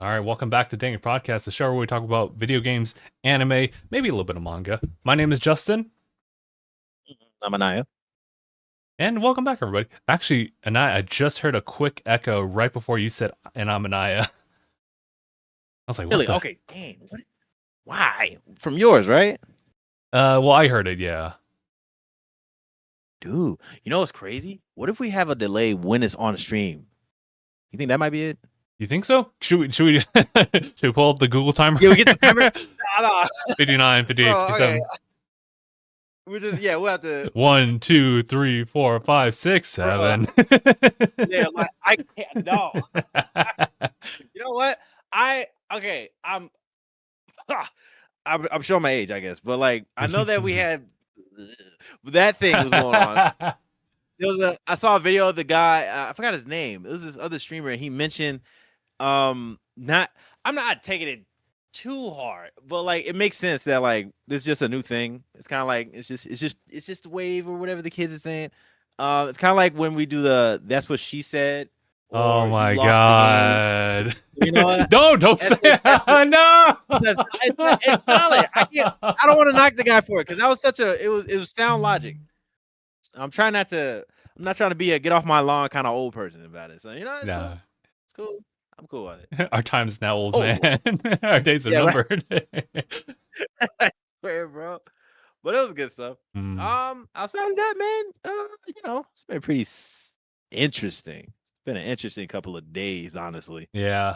All right, welcome back to DangIT Prodcast, the show where we talk about video games, anime, maybe a little bit of manga. My name is Justin, I'm Aniyah. and welcome back, everybody. Actually, Aniyah, I just heard a quick echo right before you said, and I'm Aniyah. I was like, what Really? the? Okay, dang. What? Why? From yours, right? Well, I heard it, yeah. Dude, you know what's crazy? What if we have a delay when it's on stream? You think that might be it? You think so? Should we pull up the Google timer? Yeah, we get the timer. Nah, 59, 58, bro, okay. 57. We'll have to. 1, 2, 3, 4, 5, 6, Bro, 7. yeah, like I can't. No. You know what? Okay. I'm showing my age, I guess, but like I know that we had that thing was going on. I saw a video of the guy. I forgot his name. It was this other streamer, and he mentioned not. I'm not taking it too hard, but like it makes sense that like this is just a new thing. It's kind of like it's just a wave or whatever the kids are saying. It's kind of like when we do the that's what she said. Oh Or you my lost the game. god. You know what? Don't say it. No. It's solid. I don't want to knock the guy for it because that was such a. It was sound logic. I'm not trying to be a get off my lawn kind of old person about it. So you know, it's No. cool. It's cool. I'm cool with it. Our time is now, old Oh, man. Our days are yeah, right. numbered. Fair, bro. But it was good stuff. Mm. Outside of that, man, it's been pretty interesting. It's been an interesting couple of days, honestly. Yeah.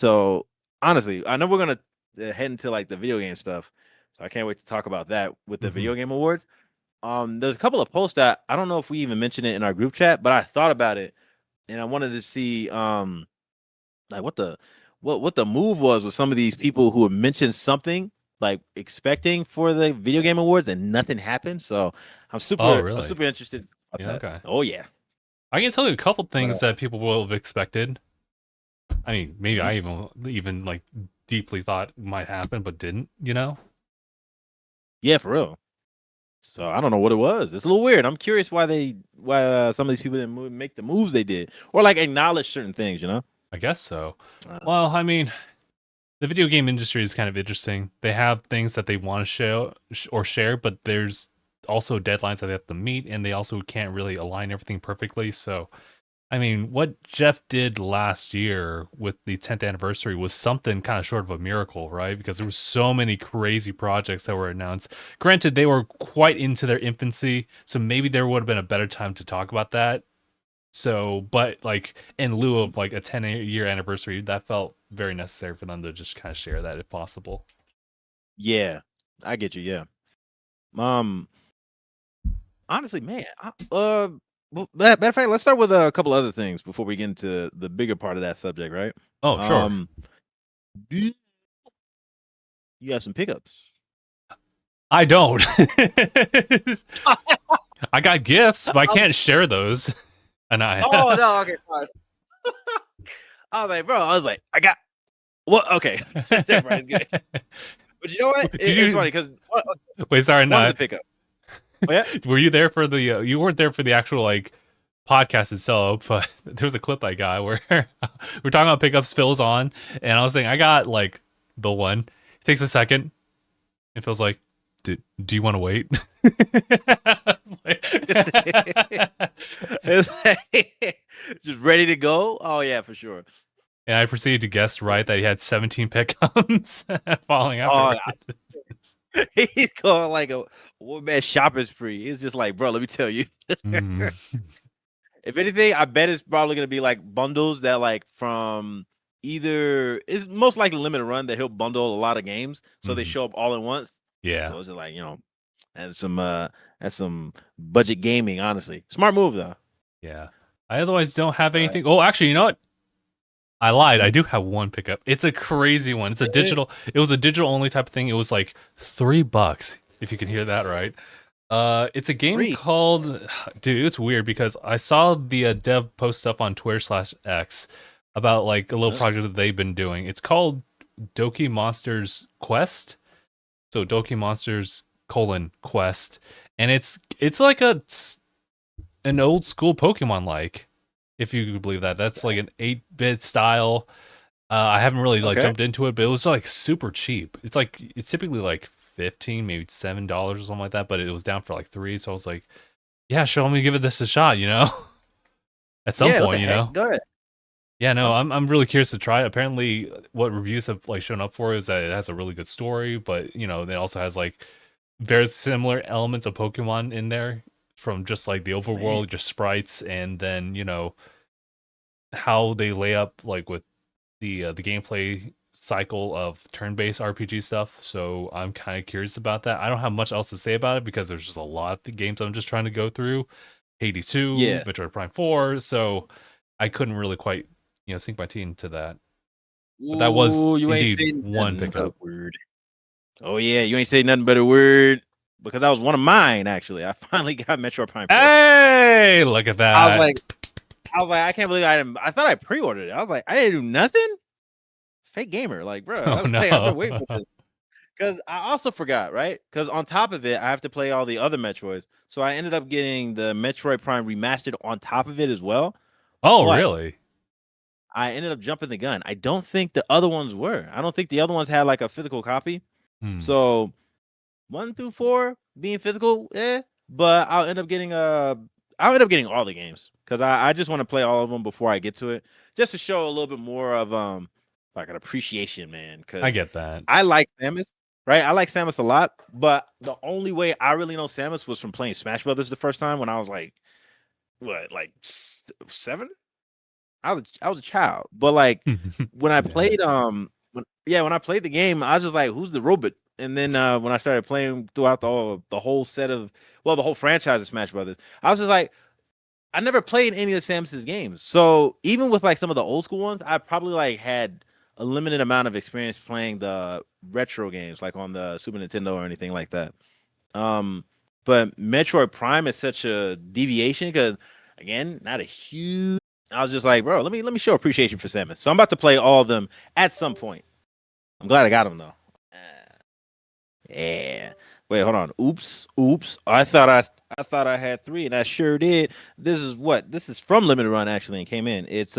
So honestly, I know we're gonna head into like the video game stuff. So I can't wait to talk about that with the video game awards. There's a couple of posts that I don't know if we even mentioned it in our group chat, but I thought about it and I wanted to see like what the move was with some of these people who had mentioned something like expecting for the video game awards and nothing happened. So I'm Oh, I'm really? super interested about Yeah, that. okay. Oh yeah. I can tell you a couple things But, that people will have expected. I mean, maybe I even like deeply thought might happen, but didn't, you know? yeah, for real. So I don't know what it was. It's a little weird. I'm curious why some of these people didn't make the moves they did or like acknowledge certain things. You know. I guess so. Uh, Well, I mean, the video game industry is kind of interesting. They have things that they want to show or share, but there's also deadlines that they have to meet, and they also can't really align everything perfectly. So, I mean, what Jeff did last year with the 10th anniversary was something kind of short of a miracle, right? Because there were so many crazy projects that were announced. Granted, they were quite into their infancy, so maybe there would have been a better time to talk about that. So, but like in lieu of like a 10-year anniversary, that felt very necessary for them to just kind of share that if possible. yeah, I get you. Yeah. Honestly, man. Well, matter of fact, let's start with a couple other things before we get into the bigger part of that subject, right? Oh, sure. Do you have some pickups? I don't. I got gifts, but I can't share those. And Oh no, okay, fine. I was like, bro, I got what? Okay, everybody's good. But you know what? It's funny because wait, sorry, one no. of the pickup. Oh, yeah? Were you there for the? You weren't there for the actual like podcast itself, but there was a clip I got where we're talking about pickups. Phil's on, and I was saying I got like the one. It takes a second, and Phil's like, "Do you want to wait?" It's like, just ready to go. Oh yeah, for sure. And I proceeded to guess right that he had 17 pickups falling Oh, afterwards. he's going like a one man shopping spree. It's just like, bro, let me tell you. Mm. If anything, I bet it's probably gonna be like bundles that like from either it's most likely limited run that he'll bundle a lot of games so they show up all at once. Yeah. So it's just like, and some budget gaming, honestly. Smart move though. Yeah. I otherwise don't have anything. Oh, actually, you know what? I lied. I do have one pickup. It's a crazy one. It's a digital. It was a digital only type of thing. It was like $3, if you can hear that right. It's a game called. Dude, it's weird because I saw the dev post stuff on Twitter/X about like a little project that they've been doing. It's called Doki Monsters Quest. So Doki Monsters Quest, and it's like an old school Pokemon like. if you could believe that. That's like an 8-bit style. I haven't really like Okay. jumped into it, but it was like super cheap. It's typically like 15, maybe $7 or something like that, but it was down for like 3. So I was like, yeah, show me, give this a shot, at some Yeah. What the point, heck? Go ahead. Yeah, no, Huh? I'm really curious to try it. Apparently, what reviews have like shown up for is that it has a really good story, but it also has like very similar elements of Pokemon in there from just like the Man. overworld, just sprites, and then how they lay up like with the gameplay cycle of turn-based RPG stuff. So I'm kind of curious about that. I don't have much else to say about it because there's just a lot of the games I'm just trying to go through. Hades 2, Yeah. Metroid Prime 4, so I couldn't really quite sink my teeth into that. But that was Ooh, you ain't indeed saying one nothing but a pickup. word. Oh yeah, you ain't say nothing but a word because that was one of mine actually. I finally got Metroid Prime 4. Hey, look at I was that. like, I can't believe I didn't. I thought I pre-ordered it. I was like, I didn't do nothing. Fake gamer, like, bro. I Oh was like, I've been waiting no. for this. Because I also forgot, right? Because on top of it, I have to play all the other Metroids. So I ended up getting the Metroid Prime remastered on top of it as well. Oh, But really? I ended up jumping the gun. I don't think the other ones were. I don't think the other ones had like a physical copy. Hmm. So 1 through 4 being physical, but I'll end up getting all the games because I just want to play all of them before I get to it, just to show a little bit more of like an appreciation, man. I Because get that. I like Samus, right? I like Samus a lot, but the only way I really know Samus was from playing Smash Brothers the first time when I was like, what, like 7? I was a child, but like when I Yeah. played when I played the game, I was just like, who's the robot? And then when I started playing throughout the whole set of the whole franchise of Smash Brothers, I was just like, I never played any of Samus's games. So even with like some of the old school ones, I probably like had a limited amount of experience playing the retro games, like on the Super Nintendo or anything like that. Um, but Metroid Prime is such a deviation because again, not a huge. I was just like, bro, let me show appreciation for Samus. So I'm about to play all of them at some point. I'm glad I got them though. Yeah. Wait, hold on. Oops. I thought I had 3, and I sure did. This is what? This is from Limited Run actually, and came in. It's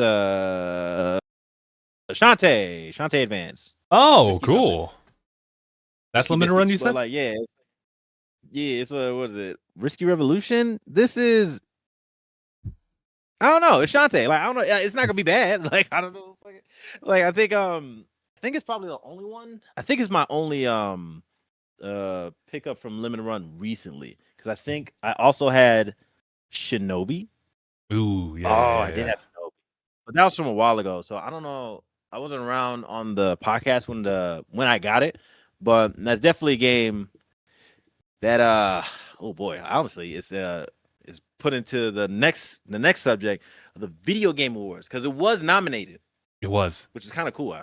Shantae Advance, Oh, Risky something, cool. That's Risky limited run, Biscuits. you But said? like, yeah. It's what is it? Risky Revolution. This is I don't know. It's Shantae. Like I don't know. It's not gonna be bad. Like I don't know. Like I think it's probably the only one. I think it's my only pickup from Limited Run recently because I think I also had Shinobi. Ooh, yeah, yeah, Oh, yeah, I did yeah. have Shinobi, but that was from a while ago. So I don't know. I wasn't around on the podcast when I got it, but that's definitely a game that oh boy, honestly, it's put into the next subject of the video game awards because it was nominated, It was. which is kind of cool.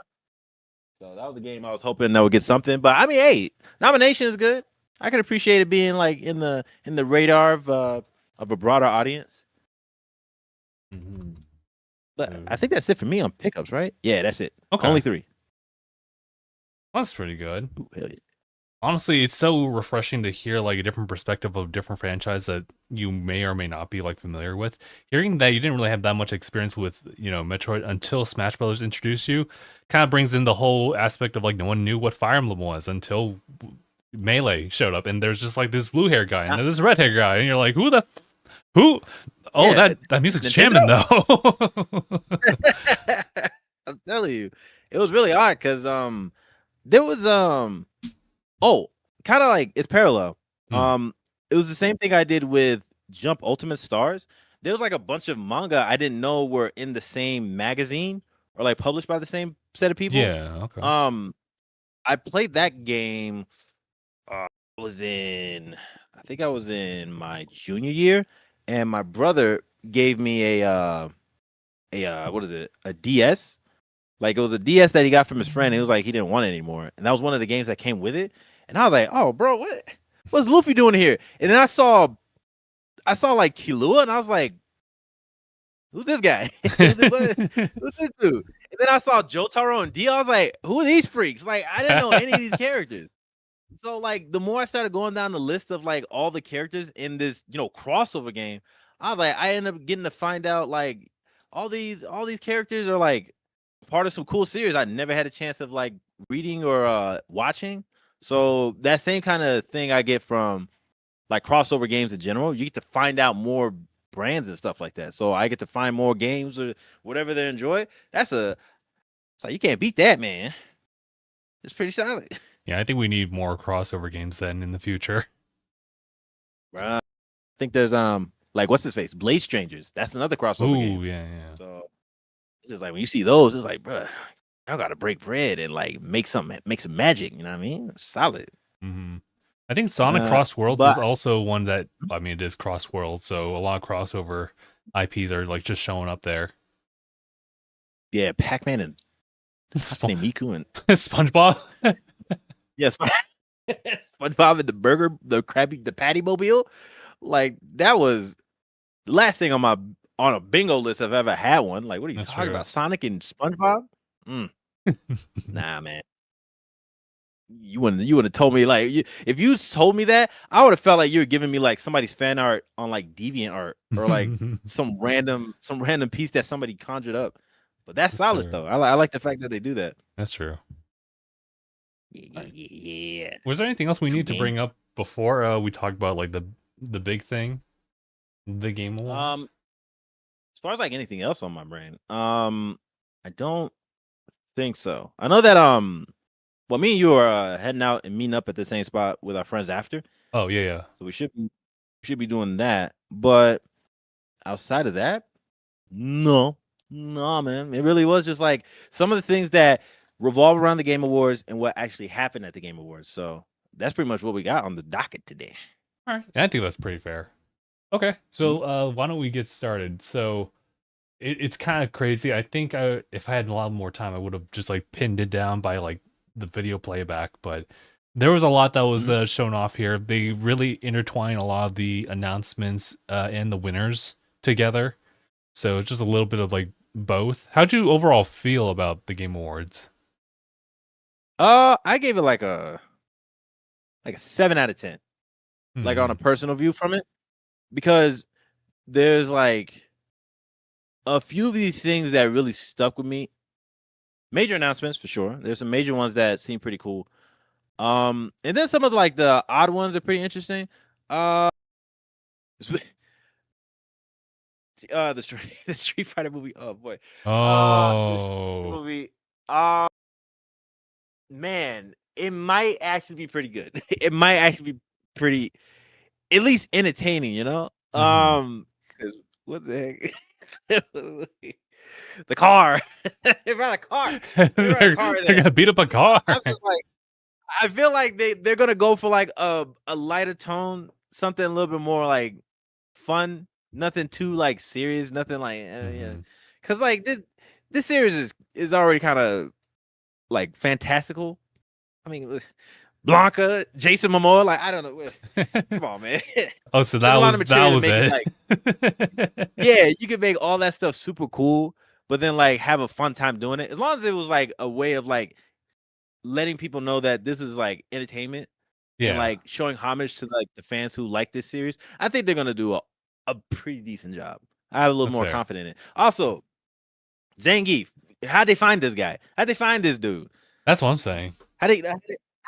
So that was a game I was hoping that would get something. But I mean, hey, nomination is good. I could appreciate it being like in the radar of a broader audience. Mhm. But I Ooh. think that's it for me on pickups, right? Yeah, that's it. Okay. Only 3. That's pretty good. Ooh, hell yeah. Honestly, it's so refreshing to hear like a different perspective of different franchise that you may or may not be like familiar with. Hearing that you didn't really have that much experience with, Metroid until Smash Brothers introduced you, kind of brings in the whole aspect of like no one knew what Fire Emblem was until Melee showed up, and there's just like this blue hair guy and Nah, then this red hair guy, and you're like, who? Oh, yeah, that music's Nintendo. jamming though. I'm telling you, it was really odd because there was oh, kind of like it's parallel. Hmm. It was the same thing I did with Jump Ultimate Stars. There was like a bunch of manga I didn't know were in the same magazine or like published by the same set of people. Yeah. Okay. Um, I played that game. I was in, I think I was in my junior year, and my brother gave me a what is it? A DS. Like it was a DS that he got from his friend. It was like he didn't want it anymore, and that was one of the games that came with it. And I was like, "Oh, bro, what's Luffy doing here?" And then I saw like Killua, and I was like, "Who's this guy? Who's this dude?" And then I saw Jotaro and D. I was like, "Who are these freaks?" Like I didn't know any of these characters. So like the more I started going down the list of like all the characters in this crossover game, I was like, I ended up getting to find out like all these characters are like part of some cool series I never had a chance of like reading or watching. So that same kind of thing I get from like crossover games in general. You get to find out more brands and stuff like that. So I get to find more games or whatever they enjoy. So you can't beat that, man. It's pretty solid. Yeah, I think we need more crossover games then in the future. I think there's like what's his face? Blade Strangers. That's another crossover game. Ooh, yeah. So it's just like when you see those, it's like, bruh, y'all gotta break bread and like make some magic. You know what I mean? It's solid. Mm-hmm. I think Sonic Cross Worlds but is also one that, I mean, it is cross world, so a lot of crossover IPs are like just showing up there. yeah, Pac-Man and Hatsune Miku and SpongeBob. yes, SpongeBob and the Patty Mobile. Like that was the last thing on a bingo list I've ever had one. Like, what are you That's talking true. about? Sonic and SpongeBob? Nah, man. You wouldn't have told me like if you told me that, I would have felt like you were giving me like somebody's fan art on like DeviantArt or like some random piece that somebody conjured up. But that's solid true. though. I like the fact that they do that. That's true. Yeah. Was there anything else we need to game. bring up before we talk about like the big thing, the Game Awards? As far as like anything else on my brain, I don't think so. I know that well, me and you are heading out and meeting up at the same spot with our friends after. Oh yeah. So we should be doing that. But outside of that, no, man. It really was just like some of the things that revolve around the Game Awards and what actually happened at the Game Awards. So that's pretty much what we got on the docket today. All right, I think that's pretty fair. Okay, so why don't we get started? So it's kind of crazy. I think if I had a lot more time, I would have just like pinned it down by like the video playback, but there was a lot that was shown off here. They really intertwine a lot of the announcements and the winners together. So it's just a little bit of like both. How'd you overall feel about the Game Awards? I gave it like a 7 out of 10. Like on a personal view from it, because there's like a few of these things that really stuck with me. Major announcements for sure. There's some major ones that seem pretty cool. And then some of like the odd ones are pretty interesting. The Street Fighter movie. Oh boy. Oh. Movie. Man, it might actually be pretty good. It might actually be pretty, at least entertaining. You know. Because what the heck? The car. They ran a car. They're gonna beat up a car. I feel like they're gonna go for like a lighter tone, something a little bit more like fun, nothing too like serious, nothing like yeah. Cause like this series is already kind of like fantastical. I mean, Blanca, Jason Momoa, like I don't know. Come on, man. Oh, so that was it. Like, yeah, you could make all that stuff super cool, but then like have a fun time doing it. As long as it was like a way of like letting people know that this is like entertainment, and like showing homage to like the fans who like this series. I think they're gonna do a pretty decent job. I have a little more confidence in it. Also, DangIT, how'd they find this guy? How'd they find this dude? That's what I'm saying. How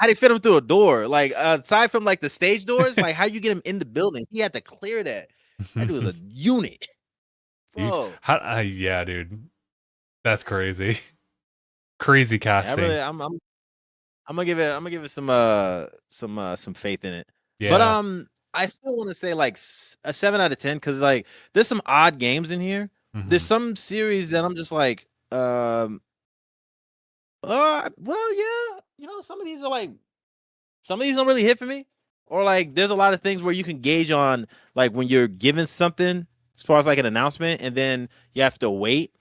they fit him through a door? Like aside from like the stage doors, like how you get him in the building? He had to clear that. That dude was a unit. Bro. Yeah, dude. That's crazy. Crazy casting. Yeah, I'm gonna give it some faith in it. Yeah. But I still want to say like a 7 out of 10 because like there's some odd games in here. There's some series that I'm just like, well, yeah, you know, some of these don't really hit for me, or like there's a lot of things where you can gauge on like when you're given something as far as like an announcement, and then you have to wait.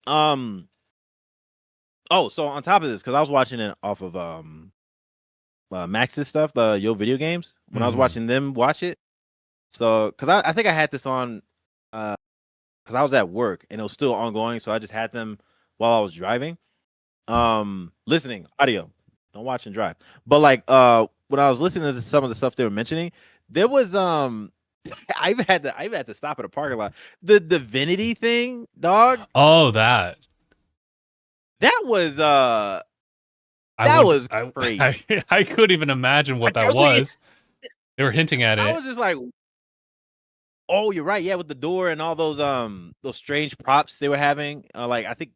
Oh, so on top of this, because I was watching it off of Max's stuff, the Yo Video Games, when I was watching them watch it. So, because I think I had this on, because I was at work and it was still ongoing, so I just had them while I was driving, listening audio. Don't watch and drive. But like, when I was listening to some of the stuff they were mentioning, there was I even had to stop at a parking lot. The divinity thing, dog. Oh, that. That was crazy. I couldn't even imagine I what that told you, was. They were hinting at I it. was just like, oh, you're right. Yeah, with the door and all those strange props they were having. Like I think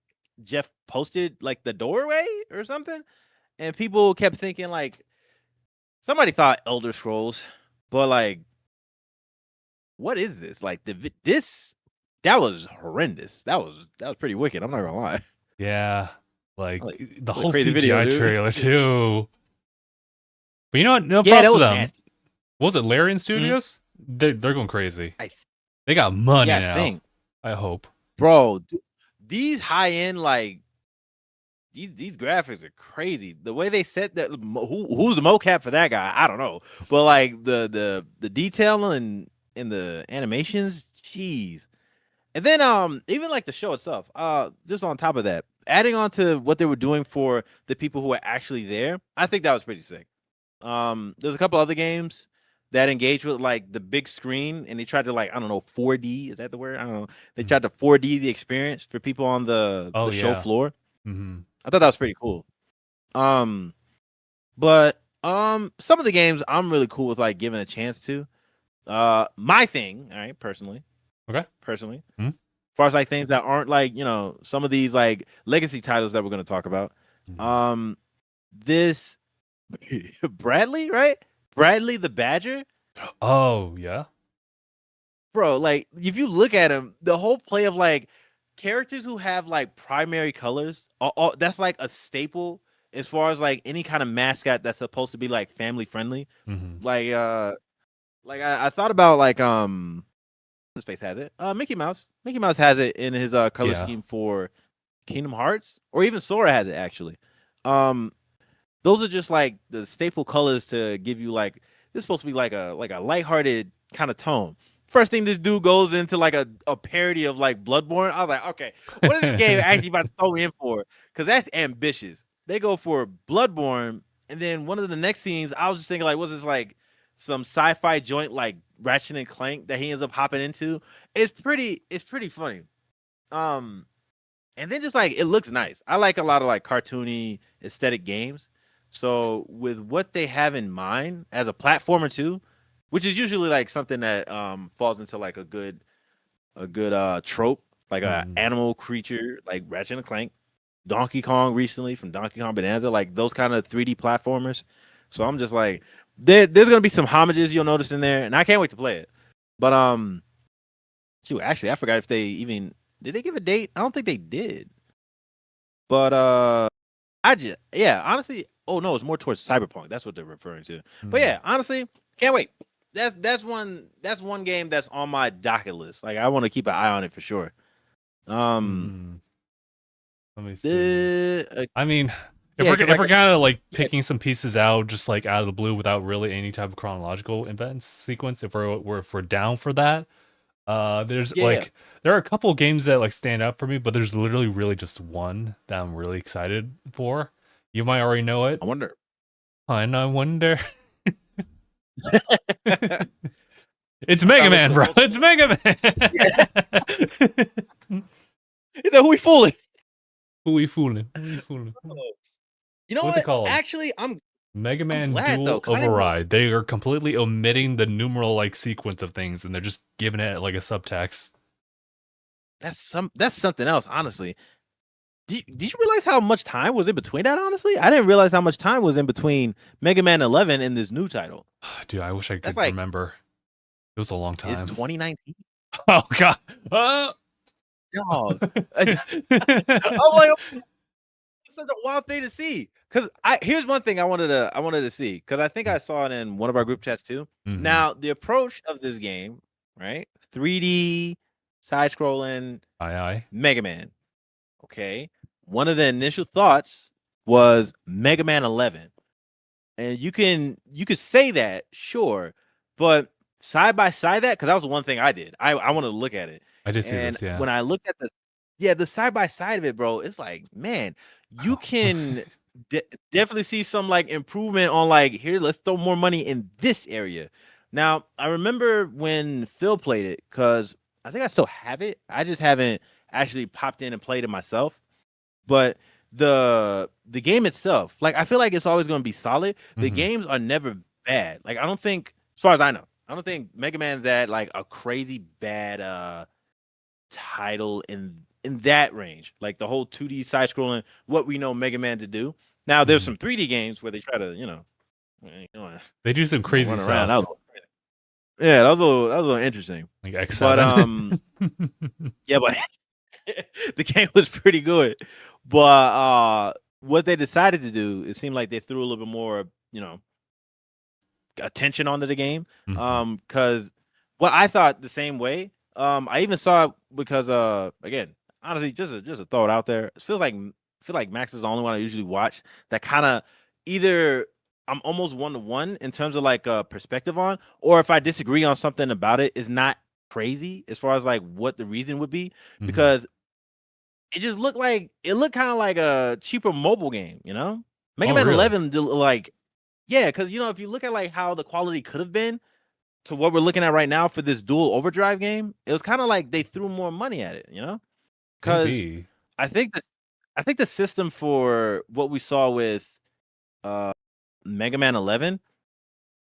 Jeff posted like the doorway or something, and people kept thinking like somebody thought Elder Scrolls, but like, what is this? Like this that was horrendous. That was pretty wicked. I'm not gonna lie. Yeah, like the whole crazy CGI video, dude. trailer too. But you know what? No Yeah, props that to was them. nasty. What was it Larian Studios? They're going crazy. They got money now. I hope, bro. These high end like these graphics are crazy. The way they set that, who's the mocap for that guy? I don't know, but like the detail in the animations, jeez. And then even like the show itself, just on top of that, adding on to what they were doing for the people who were actually there, I think that was pretty sick. There's a couple other games that engage with like the big screen, and they tried to like, I don't know, 4D, is that the word? I don't know. They tried to 4D the experience for people on the show floor. Mm-hmm. I thought that was pretty cool. But some of the games I'm really cool with like giving a chance to. My thing, all right, personally. Okay. Personally. Mm-hmm. As far as like things that aren't like, you know, some of these like legacy titles that we're gonna talk about. Mm-hmm. This Bradley, right? Bradley the Badger. Oh, yeah. Bro, like if you look at him, the whole play of like characters who have like primary colors, that's like a staple as far as like any kind of mascot that's supposed to be like family friendly. Mm-hmm. Like I thought about like Space has it. Mickey Mouse. Mickey Mouse has it in his color scheme for Kingdom Hearts, or even Sora has it actually. Those are just like the staple colors to give you like, this is supposed to be like a lighthearted kind of tone. First thing this dude goes into like a parody of like Bloodborne. I was like, okay, what is this game actually about to throw me in for? Because that's ambitious. They go for Bloodborne, and then one of the next scenes, I was just thinking like, was this like some sci-fi joint like Ratchet and Clank that he ends up hopping into? It's pretty funny. And then just like it looks nice. I like a lot of like cartoony aesthetic games. So with what they have in mind as a platformer too, which is usually like something that falls into like a good trope, like an animal creature like Ratchet and Clank, Donkey Kong recently from Donkey Kong Bonanza, like those kind of 3D platformers. So I'm just like, there's gonna be some homages you'll notice in there, and I can't wait to play it. But shoot, actually I forgot if they even did they give a date? I don't think they did. But honestly, oh no, it's more towards Cyberpunk. That's what they're referring to. But yeah, honestly, can't wait. That's one game that's on my docket list. Like I want to keep an eye on it for sure. Let me see. I mean, if we're kind of like picking some pieces out, just like out of the blue, without really any type of chronological event sequence, if we're down for that, there's there are a couple games that like stand out for me, but there's literally really just one that I'm really excited for. You might already know it. I wonder. It's Mega Man, bro. It's Mega Man. Is that who we fooling? Who we fooling? You know what's it called? Actually, I'm Mega Man Dual Override. They are completely omitting the numeral like sequence of things, and they're just giving it like a subtext. That's something else, honestly. Did you realize how much time was in between that? Honestly, I didn't realize how much time was in between Mega Man 11 and this new title. Dude, I wish I could remember. It was a long time. It's 2019. Oh god. Dog. I'm like, it's such a wild thing to see. Because here's one thing I wanted to see, because I think I saw it in one of our group chats too. Mm-hmm. Now, the approach of this game, right? 3D, side-scrolling, Mega Man. Okay. One of the initial thoughts was Mega Man 11. And you could say that, sure, but side by side that, because that was one thing I did. I wanted to look at it. I did see this, yeah. When I looked at the side by side of it, bro, it's like, man, you can definitely see some like improvement on like, here, let's throw more money in this area. Now, I remember when Phil played it because I think I still have it. I just haven't actually popped in and played it myself. But the game itself, like I feel like it's always going to be solid. The Hmm. games are never bad. Like I don't think, as far as I know, I don't think Mega Man's at like a crazy bad title in that range. Like the whole 2D side scrolling, what we know Mega Man to do. Now there's Hmm. some 3D games where they try to, They do some crazy run around. That stuff, was, yeah, that was a little interesting. like But X7. yeah, but the game was pretty good. But what they decided to do, it seemed like they threw a little bit more, attention onto the game. Hmm. Because what I thought the same way. I even saw it because again, honestly, just a throw it out there. I feel like Max is the only one I usually watch that kind of either I'm almost 1-to-1 in terms of like perspective on, or if I disagree on something about it, is not crazy as far as like what the reason would be, Hmm. because it looked kind of like a cheaper mobile game, Mega Oh, Man really? 11 like, yeah, because if you look at like how the quality could have been to what we're looking at right now for this dual overdrive game, it was kind of like they threw more money at it, because Maybe. I think the I think the system for what we saw with uh Mega Man 11,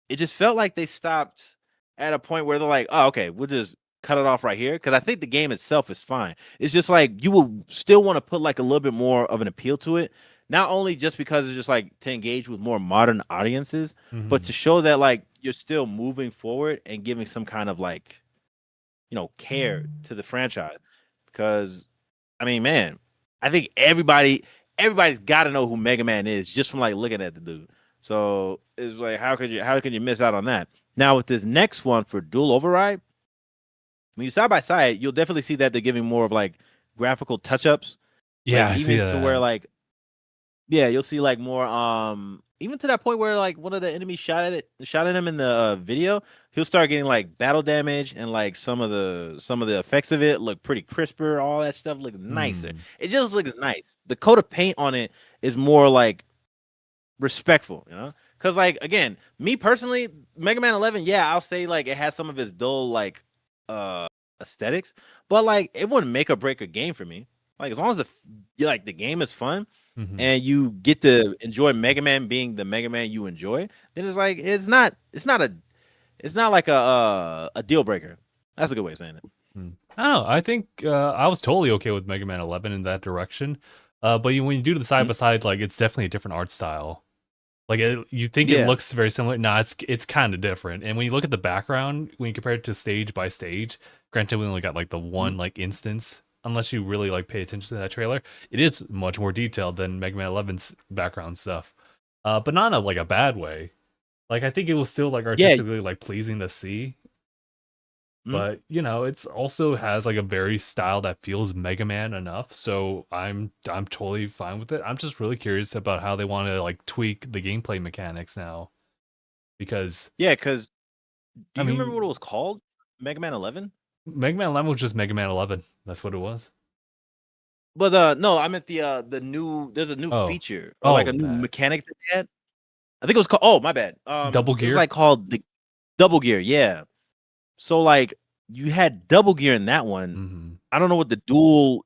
it just felt like they stopped at a point where they're like, "Oh, okay, we'll just cut it off right here." Because I think the game itself is fine. It's just like you will still want to put like a little bit more of an appeal to it, not only just because it's just like to engage with more modern audiences, but Hmm. to show that like you're still moving forward and giving some kind of like care to the franchise. Because I mean, man, I think everybody's got to know who Mega Man is just from like looking at the dude. So it's like, how could you miss out on that? Now with this next one for Dual Override, when you side by side, you'll definitely see that they're giving more of like graphical touch ups, Yeah, like I see even to where that. like, yeah, you'll see like more even to that point where like one of the enemies shot at him in the video, he'll start getting like battle damage, and like some of the effects of it look pretty crisper, all that stuff looks nicer. Hmm. It just looks nice. The coat of paint on it is more like respectful, Cuz like again, me personally, Mega Man 11, yeah, I'll say like it has some of its dull like uh aesthetics, but like it wouldn't make or break a game for me. Like as long as the game is fun Hmm. and you get to enjoy Mega Man being the Mega Man you enjoy, then it's like it's not like a deal breaker. That's a good way of saying it. I don't know. I think I was totally okay with Mega Man 11 in that direction. But when you do the side Mhm. by side, like it's definitely a different art style. Like you think it Yeah. looks very similar. Nah, it's kind of different. And when you look at the background, when you compare it to stage by stage, granted we only got like the Mhm. one like instance. Unless you really like pay attention to that trailer, it is much more detailed than Mega Man 11's background stuff. But not in a, like a bad way. Like I think it was still like Yeah. artistically like pleasing to see, Mhm. but it's also has like a very style that feels Mega Man enough, so I'm totally fine with it. I'm just really curious about how they want to like tweak the gameplay mechanics now, because Yeah, cuz do I you remember what it mean was called? Mega Man 11? Mega Man 11 was just Mega Man 11. That's what it was. But no, I meant the new there's a new Oh, feature or like a oh, new that mechanic that they had. I think it was called, oh, my bad. double It was gear. like called the double gear, yeah. So like you had double gear in that one. Hmm. I don't know what the dual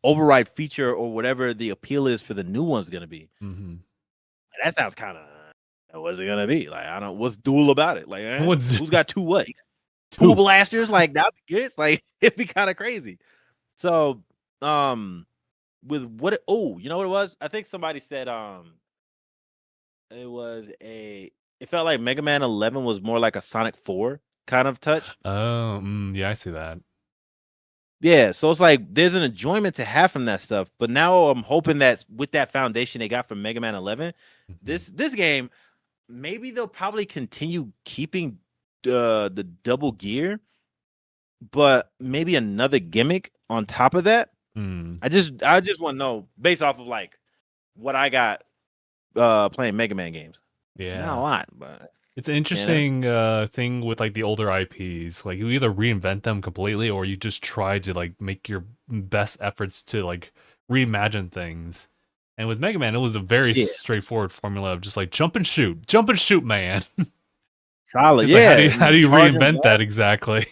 override feature or whatever the appeal is for the new one's gonna be. Hmm. That sounds kind of what's it gonna be? Like I don't what's dual about it? Like What's who's got two what? Two two? blasters? Like that'd be good. Like it'd be kind of crazy. So um with what oh, you know what it was? I think somebody said it was a it felt like Mega Man 11 was more like a Sonic 4 kind of touch. Oh, yeah, I see that. Yeah, so it's like there's an enjoyment to have from that stuff. But now I'm hoping that with that foundation they got from Mega Man 11, Hmm. this game, maybe they'll probably continue keeping the double gear, but maybe another gimmick on top of that. Mm, I just want to know based off of like what I got playing Mega Man games. It's not a yeah. lot, but It's an you know. interesting thing with like the older IPs. Like you either reinvent them completely or you just try to like make your best efforts to like reimagine things. And with Mega Man, it was a very Yeah. straightforward formula of just like jump and shoot, man. solid. It's like Yeah, how do and you charge them reinvent that back. exactly?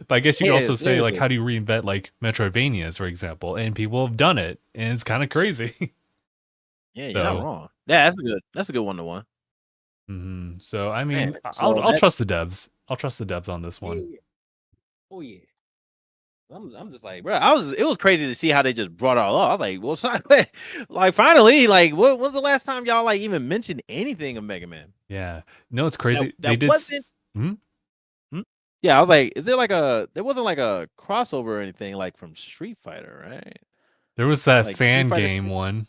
But I guess you could Yeah, also say like seriously. how do you reinvent like Metroidvanias, for example, and people have done it, and it's kind of crazy. Yeah, you're not So, wrong. Yeah, that's a good one to one. so I Man, mean, so I'll that trust the devs. I'll trust the devs on this one. yeah. Oh yeah. I'm just like, bro. It was crazy to see how they just brought it all up. I was like, well, son, like finally, like, what was the last time y'all like even mentioned anything of Mega Man? Yeah, no, it's That crazy. They that did. wasn't. Hmm? Hmm? Yeah, I was like, is there like there wasn't like a crossover or anything like from Street Fighter, right? There was that Like Street fan Fighter game 6? one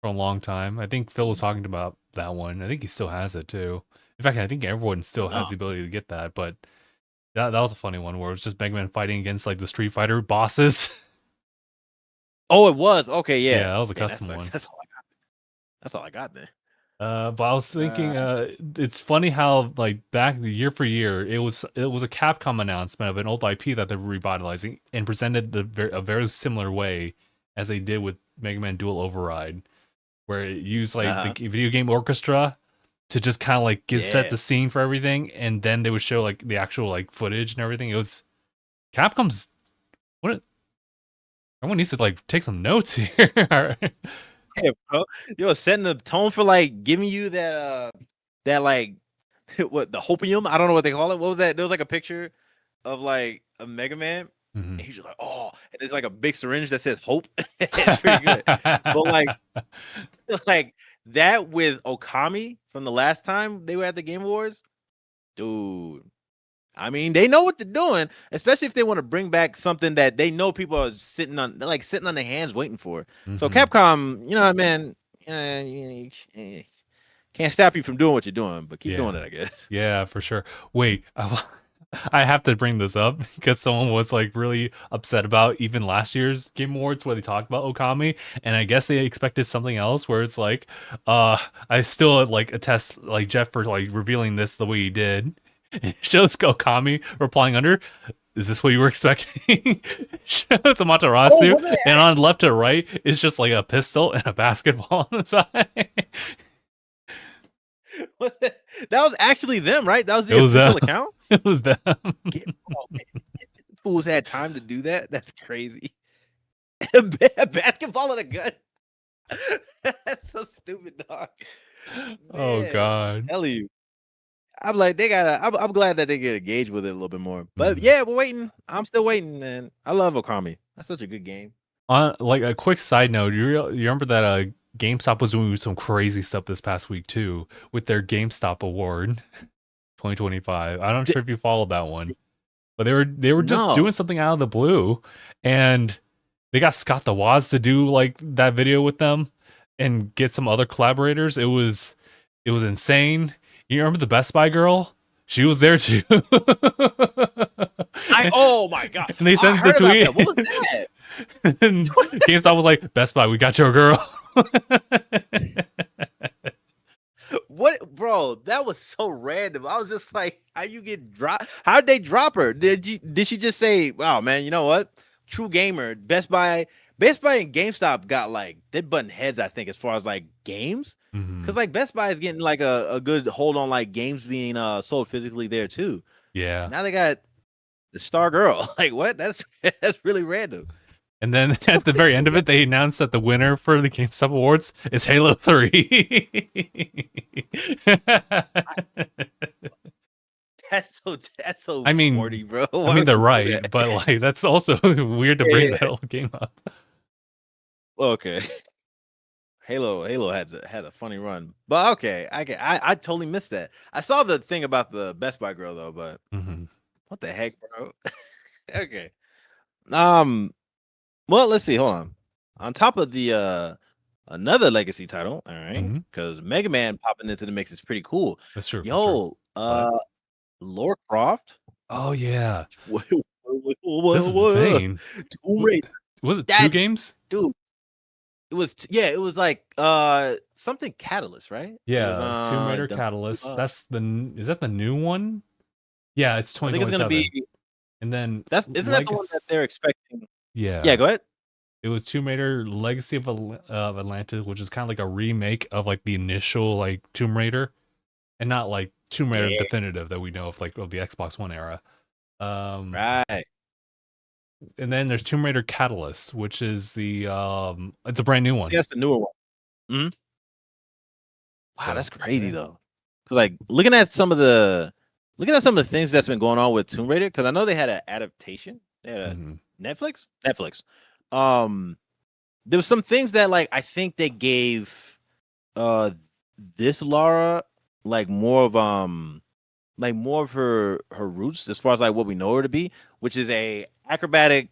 for a long time. I think Phil was talking about that one. I think he still has it too. In fact, I think everyone still No. has the ability to get that. But that was a funny one where it was just Mega Man fighting against like the Street Fighter bosses. Oh, it was. Okay, Yeah, yeah. that was a Man, that custom sucks. one. That's all I got then. But I was Uh, thinking, it's funny how like back year for year, it was a Capcom announcement of an old IP that they're revitalizing and presented a very similar way as they did with Mega Man Dual Override, where it used like the uh-huh. video game orchestra to just kind of like get set Yeah. the scene for everything, and then they would show like the actual like footage and everything. It was Capcom's what everyone needs to like take some notes here. Yeah, bro. Yo, setting the tone for like giving you that like what the hopium? I don't know what they call it. What was that? There was like a picture of like a Mega Man, Mhm. and he's just like, oh, and there's like a big syringe that says hope. It's pretty good. But like that with Okami from the last time they were at the Game Awards, dude. I mean, they know what they're doing, especially if they want to bring back something that they know people are sitting on their hands waiting for. So Mhm. Capcom, you know what, man, can't stop you from doing what you're doing, but keep doing Yeah. it, I guess. Yeah, for sure. Wait, I have to bring this up because someone was like really upset about even last year's Game Awards where they talked about Okami, and I guess they expected something else where it's like, I still like attest like Jeff for like revealing this the way he did. It shows Okami replying under, is this what you were expecting? Shows Oh, Amaterasu, was it? and on left to right is just like a pistol and a basketball on the side. That was actually them, right? That was It the was them. official account. It was them. Oh, man. Fools had time to do that. That's crazy. A basketball and a gun. That's so stupid, dog. Oh Man, I'm god. telling you. I'm like, they gotta. I'm glad that they get engaged with it a little bit more. But Mhm. yeah, we're waiting. I'm still waiting, man. I love Okami. That's such a good game. On like a quick side note, you remember that GameStop was doing some crazy stuff this past week too with their GameStop Award 2025. I'm not D- sure if you followed that one, but they were just no, doing something out of the blue, and they got Scott the Woz to do like that video with them and get some other collaborators. It was insane. You remember the Best Buy girl? She was there too. I. Oh my god, And they I sent the heard about tweet. that. What was that? And GameStop was like, Best Buy, we got your girl. What, bro? That was so random. I was just like, how you get dropped? How'd they drop her? Did she just say, "Wow, man, you know what? True gamer, Best Buy and GameStop got like they button heads, I think, as far as like games, because Mhm. like Best Buy is getting like a good hold on like games being sold physically there too. Yeah. Now they got the Star Girl. Like what? That's really random. And then at the very end of it, they announced that the winner for the GameStop Awards is Halo 3. That's so I corny, mean, bro. I Why mean would they're you do right, that? but like that's also weird to bring Yeah, that old game up. okay. Halo had a funny run, but okay, I totally missed that. I saw the thing about the Best Buy girl though, but Mhm. what the heck, bro? Okay, um, well, let's see. Hold on. On top of the another legacy title, all right, Mhm. because Mega Man popping into the mix is pretty cool. That's true. That's true. Yo, But Laura Croft. oh yeah, What? this is insane. Tomb Was Raider. was it two That games? dude. It was like something Catalyst, right? It was Yeah, Tomb Raider the Catalyst. uh, That's is that the new one? Yeah, it's I think it's gonna be 2027. And then that's isn't that the one that they're Legacy. expecting? Yeah, Yeah, go ahead. it was Tomb Raider Legacy of Atlantis, which is kind of like a remake of like the initial like Tomb Raider, and not like Tomb Raider Yeah. definitive that we know of, like of the Xbox One era. Right. And then there's Tomb Raider Catalyst, which is it's a brand new one. That's the newer one. Mhm. Wow, So that's crazy yeah. though. Cause like looking at some of the things that's been going on with Tomb Raider, because I know they had an adaptation. They had a Mhm. Netflix. Um, there was some things that like I think they gave uh this Lara like more of her roots as far as like what we know her to be, which is a acrobatic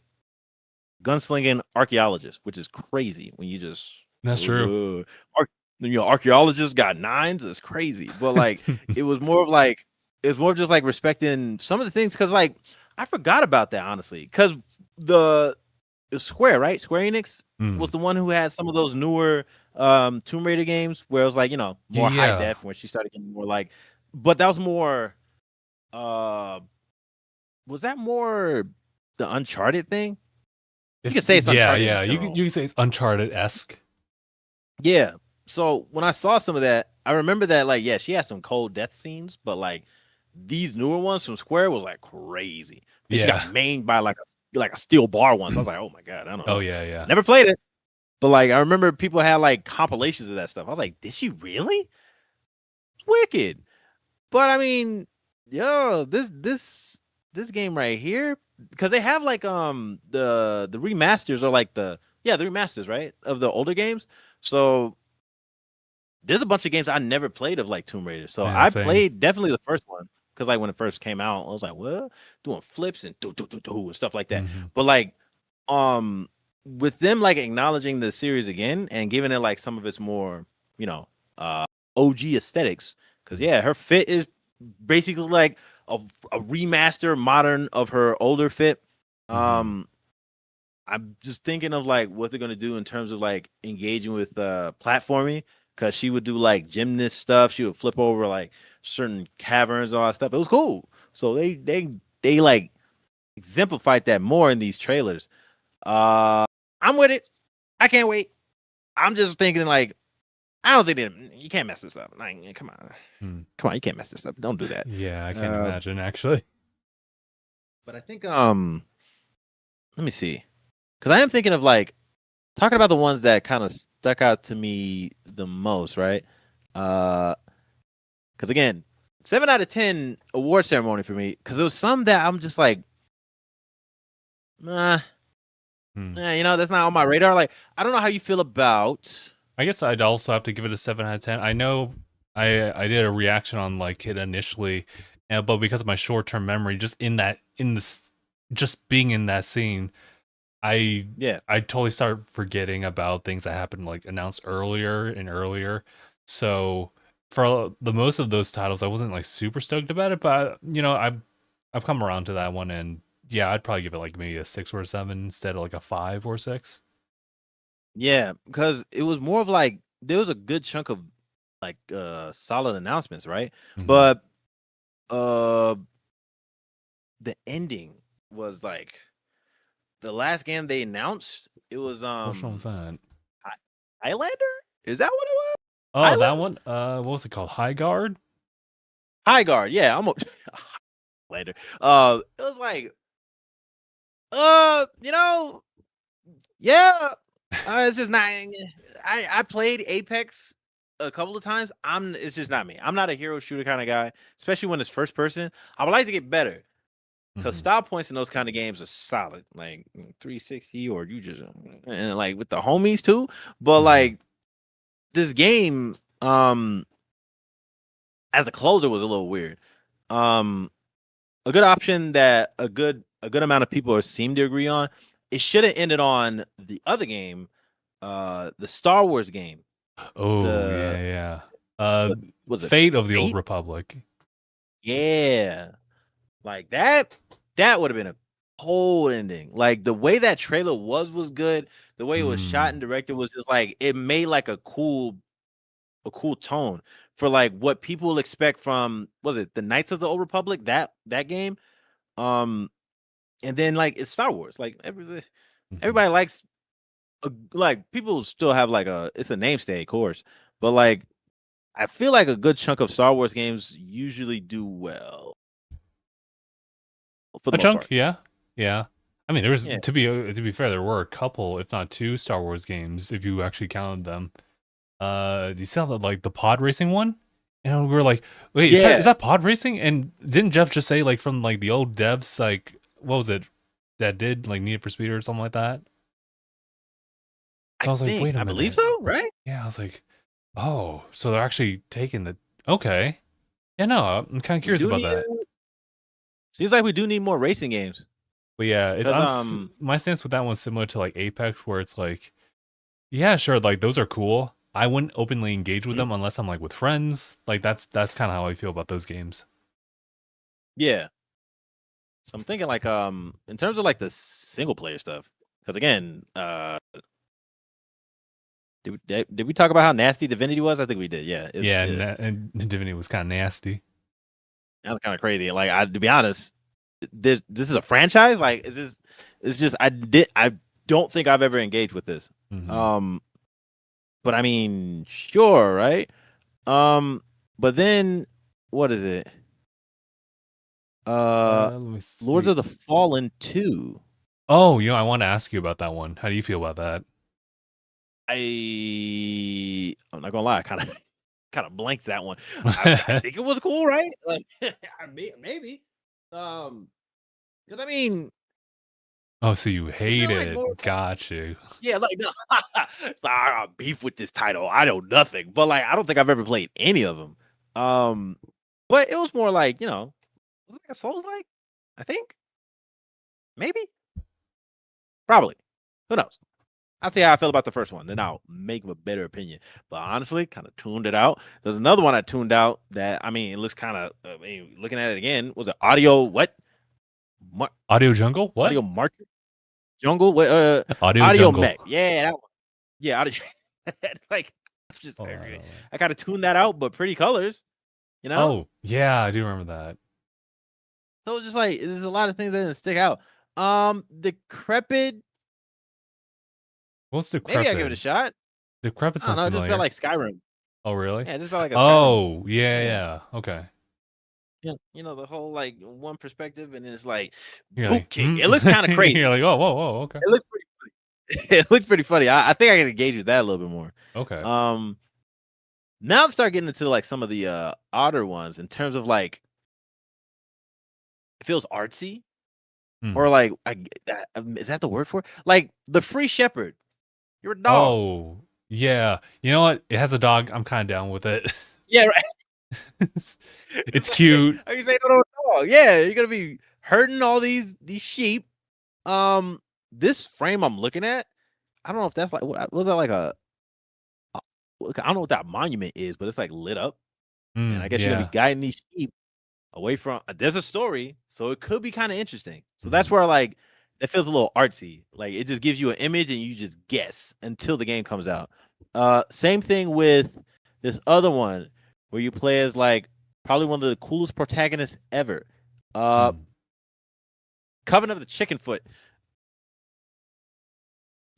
gunslinging archaeologist, which is crazy when you just That's true. archaeologists got nines. It's crazy, but like it was more of like it's more just like respecting some of the things because like I forgot about that honestly because the it was Square, right? Square Enix was Mm. the one who had some of those newer Tomb Raider games where it was like more high Yeah. def, where she started getting more like, but that was more uh was that more the Uncharted thing? You can say it's Uncharted in Yeah, general. you can say it's Uncharted esque. Yeah. So when I saw some of that, I remember that like yeah, she had some cold death scenes, but like these newer ones from Square was like crazy. I think she got Yeah. mained by like a steel bar once. I was like, oh my god, I don't Oh know. yeah, yeah. Never played it, but like I remember people had like compilations of that stuff. I was like, did she really? Wicked. But I mean, yo, this game right here, because they have like the remasters or like the remasters, right? Of the older games. So there's a bunch of games I never played of like Tomb Raider. So Yeah, I same. played definitely the first one. Cause like when it first came out, I was like, well, doing flips and and stuff like that. Mhm. But like um with them like acknowledging the series again and giving it like some of its more, you know, uh OG aesthetics. Cause Mhm. yeah, her fit is basically like a remaster modern of her older fit. Mhm. Um I'm just thinking of like what they're gonna do in terms of like engaging with platforming because she would do like gymnast stuff. She would flip over like certain caverns and all that stuff. It was cool. So they like exemplified that more in these trailers. Uh I'm with it. I can't wait. I'm just thinking like I don't think you can't mess this up. Like come on. Mm. Come on, you can't mess this up. Don't do that. Yeah, I can't Uh imagine actually. but I think let me see. Cuz I am thinking of like talking about the ones that kind of stuck out to me the most, right? Because again, 7 out of 10 award ceremony for me. Because there was some that I'm just like, nah, Hmm. that's not on my radar. Like, I don't know how you feel about. I guess I'd also have to give it a 7 out of 10. I know I did a reaction on like it initially, but because of my short term memory, just in this just being in that scene, I Yeah, I totally start forgetting about things that happened like announced earlier and earlier. So for the most of those titles, I wasn't like super stoked about it, but I've come around to that one, and yeah, I'd probably give it like maybe a 6 or 7 instead of like a 5 or 6. yeah, because it was more of like there was a good chunk of like solid announcements, right? Mm-hmm. But uh the ending was like the last game they announced. It was Which one was that? Highlander. Is that what it was? Oh, that Highlands? one. What was it called? High Guard. High guard, yeah, I'm a later. It was like, you know, yeah. It's just not. I played Apex a couple of times. It's just not me. I'm not a hero shooter kind of guy, especially when it's first person. I would like to get better because Mm-hmm. style points in those kind of games are solid, like 360 or you just and like with the homies too. But Mm-hmm. like this game, as a closer was a little weird. Um, a good option that a good amount of people seem to agree on. It should have ended on the other game, the Star Wars game. Oh The yeah, yeah. Uh, what was it? Fate of the Old Fate? Republic. Yeah, like that. That would have been a cold ending. Like the way that trailer was good. The way it was shot Mm. and directed was just like it made like a cool tone for like what people expect from was it the Knights of the Old Republic that game. Um, and then like it's Star Wars. Like Mm-hmm. everybody likes like people still have like it's a namesake, of course, but like I feel like a good chunk of Star Wars games usually do well for the A most chunk, part. yeah, yeah. I mean, there was Yeah. to be fair, there were a couple, if not two, Star Wars games if you actually counted them. Do you saw like the pod racing one? And we were like, wait, is Yeah. that pod racing? And didn't Jeff just say like from like the old devs, like what was it that did like Need for Speed or something like that? So I was like, wait a I believe minute. so, right? Yeah, I was like, oh, so they're actually taking the okay. Yeah, no, I'm kind of We curious do about need that. seems like we do need more racing games. But yeah, Cuz my stance with that one's similar to like Apex, where it's like, yeah, sure, like those are cool. I wouldn't openly engage with mhm, them unless I'm like with friends. Like that's kind of how I feel about those games. yeah. So I'm thinking like in terms of like the single player stuff, because again, did we talk about how nasty Divinity was? I think we did. Yeah, Yeah, and Divinity was kind of nasty. that was kind of crazy. Like to be honest, this is a franchise. Like is this? It's just I don't think I've ever engaged with this. Mm-hmm. Um, but I mean, sure, right? But then what is it? Let me Lords see. of the Fallen 2. Oh, I want to ask you about that one. How do you feel about that? I'm not gonna lie, I kind of blanked that one. I think it was cool, right? Like, maybe. Because I mean, Oh, so you is hate it like it? more? Got you. Yeah, like no, it's like, I got beef with this title. I know nothing, but like I don't think I've ever played any of them. Um, but it was more like was it like a Souls like? I think maybe, probably. Who knows? I'll see how I feel about the first one, then I'll make a better opinion. But honestly, kind of tuned it out. There's another one I tuned out that I mean, it looks kind of. I mean, looking at it again, was it audio? What? Audio Jungle? What? Audio market jungle? What? Audio Audio Jungle. mech. Yeah, that one. Yeah, audio. Like, I'm just Hold on, angry. hold on. I kind of tuned that out, but pretty colors, you know. Oh, yeah, I do remember that. So it's just like there's a lot of things that didn't stick out. Decrepit. What's Maybe I give it a Decrepit? shot. Decrepit I don't sounds know. It just felt familiar. like Skyrim. Oh, really? Yeah, it just felt like a Skyrim. Oh, yeah, Yeah. yeah. Okay. Yeah, the whole like one perspective, and then it's like You're Boot like, King. It looks kind of you're crazy. like, oh, whoa, okay. It looks pretty funny. It looks pretty funny. I think I can engage with that a little bit more. Okay. Now I'm start getting into like some of the odder ones in terms of like it feels artsy Hmm. or like is that the word for it? Like the Free Shepherd. You're a dog. Oh, yeah. You know what? It has a dog. I'm kind of down with it. Yeah, right. It's cute. Like you say no dog. Yeah, you're gonna be hurting all these sheep. This frame I'm looking at, I don't know if that's like what was that like I don't know what that monument is, but it's like lit up, and I guess you're gonna be Yeah. guiding these sheep away from. There's a story, so it could be kind of interesting. So that's Mhm. where like it feels a little artsy. Like it just gives you an image and you just guess until the game comes out. Same thing with this other one where you play as like probably one of the coolest protagonists ever. Uh, Mm. Coven of the Chicken Foot.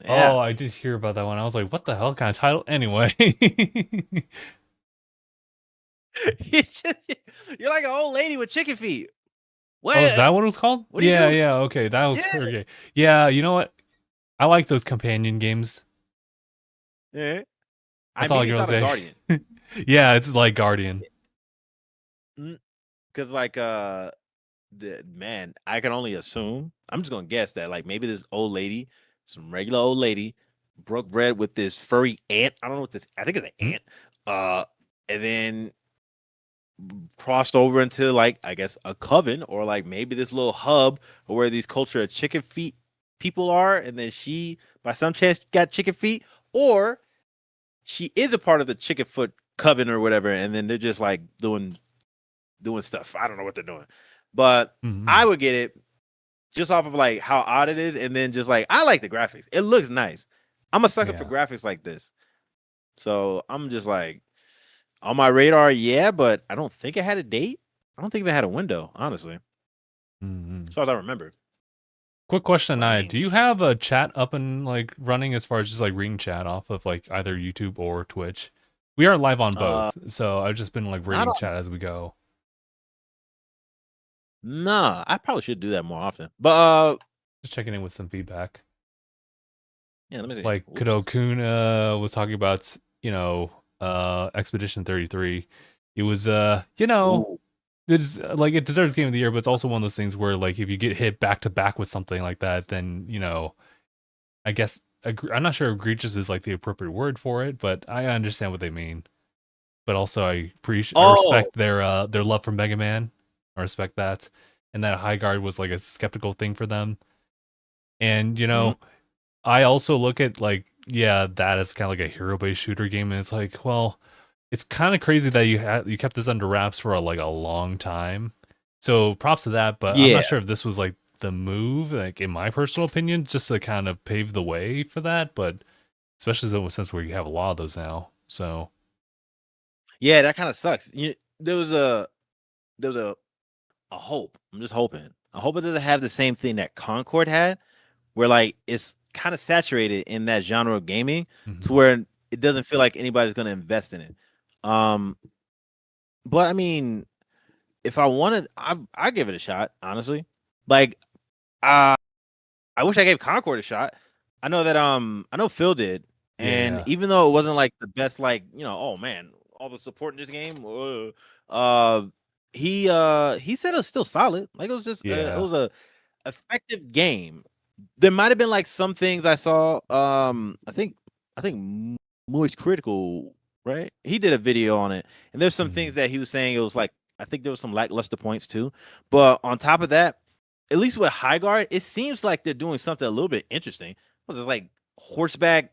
Yeah. Oh, I did hear about that one. I was like, what the hell kind of title? Anyway. It's just, you're like an old lady with chicken feet. Oh, is that What? what it was called? What are you Yeah, doing? yeah, okay. That was Yeah. okay. Yeah, you know what? I like those companion games. Yeah. I That's all I immediately gotta thought of say. Guardian. Yeah, it's like Guardian. Because like man, I can only assume. I'm just gonna guess that like maybe this old lady, some regular old lady, broke bread with this furry ant. I don't know what this. I think it's an Mm, ant. And then crossed over into like I guess a coven or like maybe this little hub where these culture of chicken feet people are, and then she by some chance got chicken feet, or she is a part of the chicken foot coven or whatever, and then they're just like doing stuff. I don't know what they're doing, but I mhm. would get it just off of like how odd it is, and then just like I like the graphics. It looks nice. I'm a sucker for Yeah. graphics like this, so I'm just like on my radar. Yeah, but I don't think it had a date. I don't think it had a window, honestly, Mhm. as far as I remember. Quick question, But I Naya. mean, Do you have a chat up and like running as far as just like reading chat off of like either YouTube or Twitch? We are live on Uh, both, so I've just been like not reading on. chat as we go. Nah, I probably should do that more often. But Just checking in with some feedback. yeah, let me see. Like Whoops. Kudo-kun was talking about, Expedition 33. It was Ooh. it's like it deserves game of the year, but it's also one of those things where like if you get hit back to back with something like that, then I guess I'm not sure egregious is like the appropriate word for it, but I understand what they mean. But also I Oh. respect their love for Mega Man. I respect that, and that High Guard was like a skeptical thing for them. And Mhm. I also look at like yeah, that is kind of like a hero based shooter game, and it's like well, it's kind of crazy that you kept this under wraps for like a long time. So props to that, but I'm Yeah. not sure if this was like the move, like in my personal opinion, just to kind of pave the way for that. But especially since we have a lot of those now, so Yeah, that kind of sucks. There was a hope. I'm just hoping. I hope it doesn't have the same thing that Concord had, where like it's kind of saturated in that genre of gaming to mhm. where it doesn't feel like anybody's going to invest in it. Um, but I mean, if I wanted, I give it a shot. Honestly, like uh, I wish I gave Concord a shot. I know Phil did, and Yeah, even though it wasn't like the best, like oh man, all the support in this game, uh, he said it was still solid. Like it yeah, was a effective game. There might have been like some things I saw. I think Moist Critical, right? He did a video on it, and there's some things mhm. that he was saying. It was like I think there was some lackluster points too. But on top of that, at least with High Guard, it seems like they're doing something a little bit interesting. Was it like horseback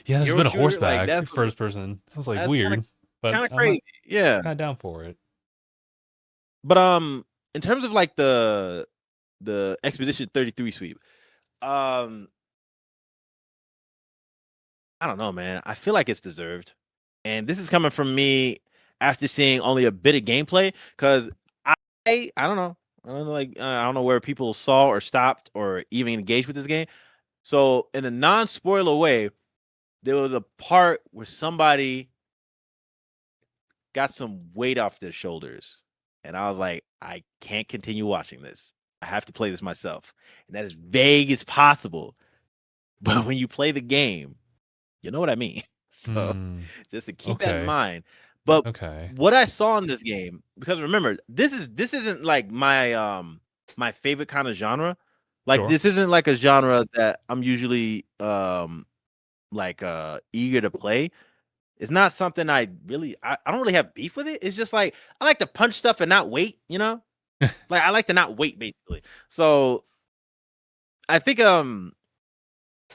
Yeah. There's hero been a shooter? Like horseback first person. I was like that's weird, but kind of I'm crazy. Yeah. kind of down for it. But in terms of like the Expedition 33 sweep, um, I don't know, man. I feel like it's deserved. And this is coming from me after seeing only a bit of gameplay because I don't know. I don't know where people saw or stopped or even engaged with this game. So in a non-spoiler way, there was a part where somebody got some weight off their shoulders. And I was like, I can't continue watching this. I have to play this myself. And that is vague as possible. But when you play the game, you know what I mean. So Hmm. just to keep that in Okay. mind. But Okay. what I saw in this game, because remember, this isn't like my favorite kind of genre. Like Sure. this isn't like a genre that I'm usually like eager to play. It's not something I don't really have beef with it. It's just like I like to punch stuff and not wait, you know? Like I like to not wait basically. So I think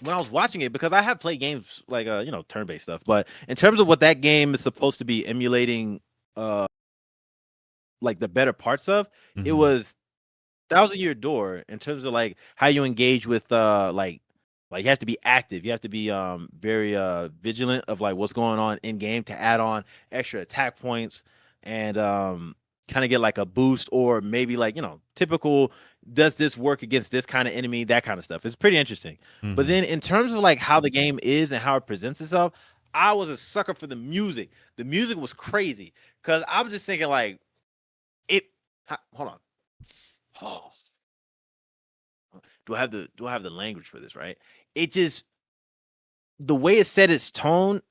when I was watching it, because I have played games like turn-based stuff, but in terms of what that game is supposed to be emulating uh like the better parts of, it Hmm. was Thousand Year Door in terms of like how you engage with like you have to be active. You have to be very vigilant of like what's going on in game to add on extra attack points and kind of get like a boost or maybe like, typical does this work against this kind of enemy, that kind of stuff. It's pretty interesting. But Hmm. then in terms of like how the game is and how it presents itself, I was a sucker for the music. The music was crazy cuz I was just thinking like it hold on. Oh, do I have the language for this, right? It just the way it set its tone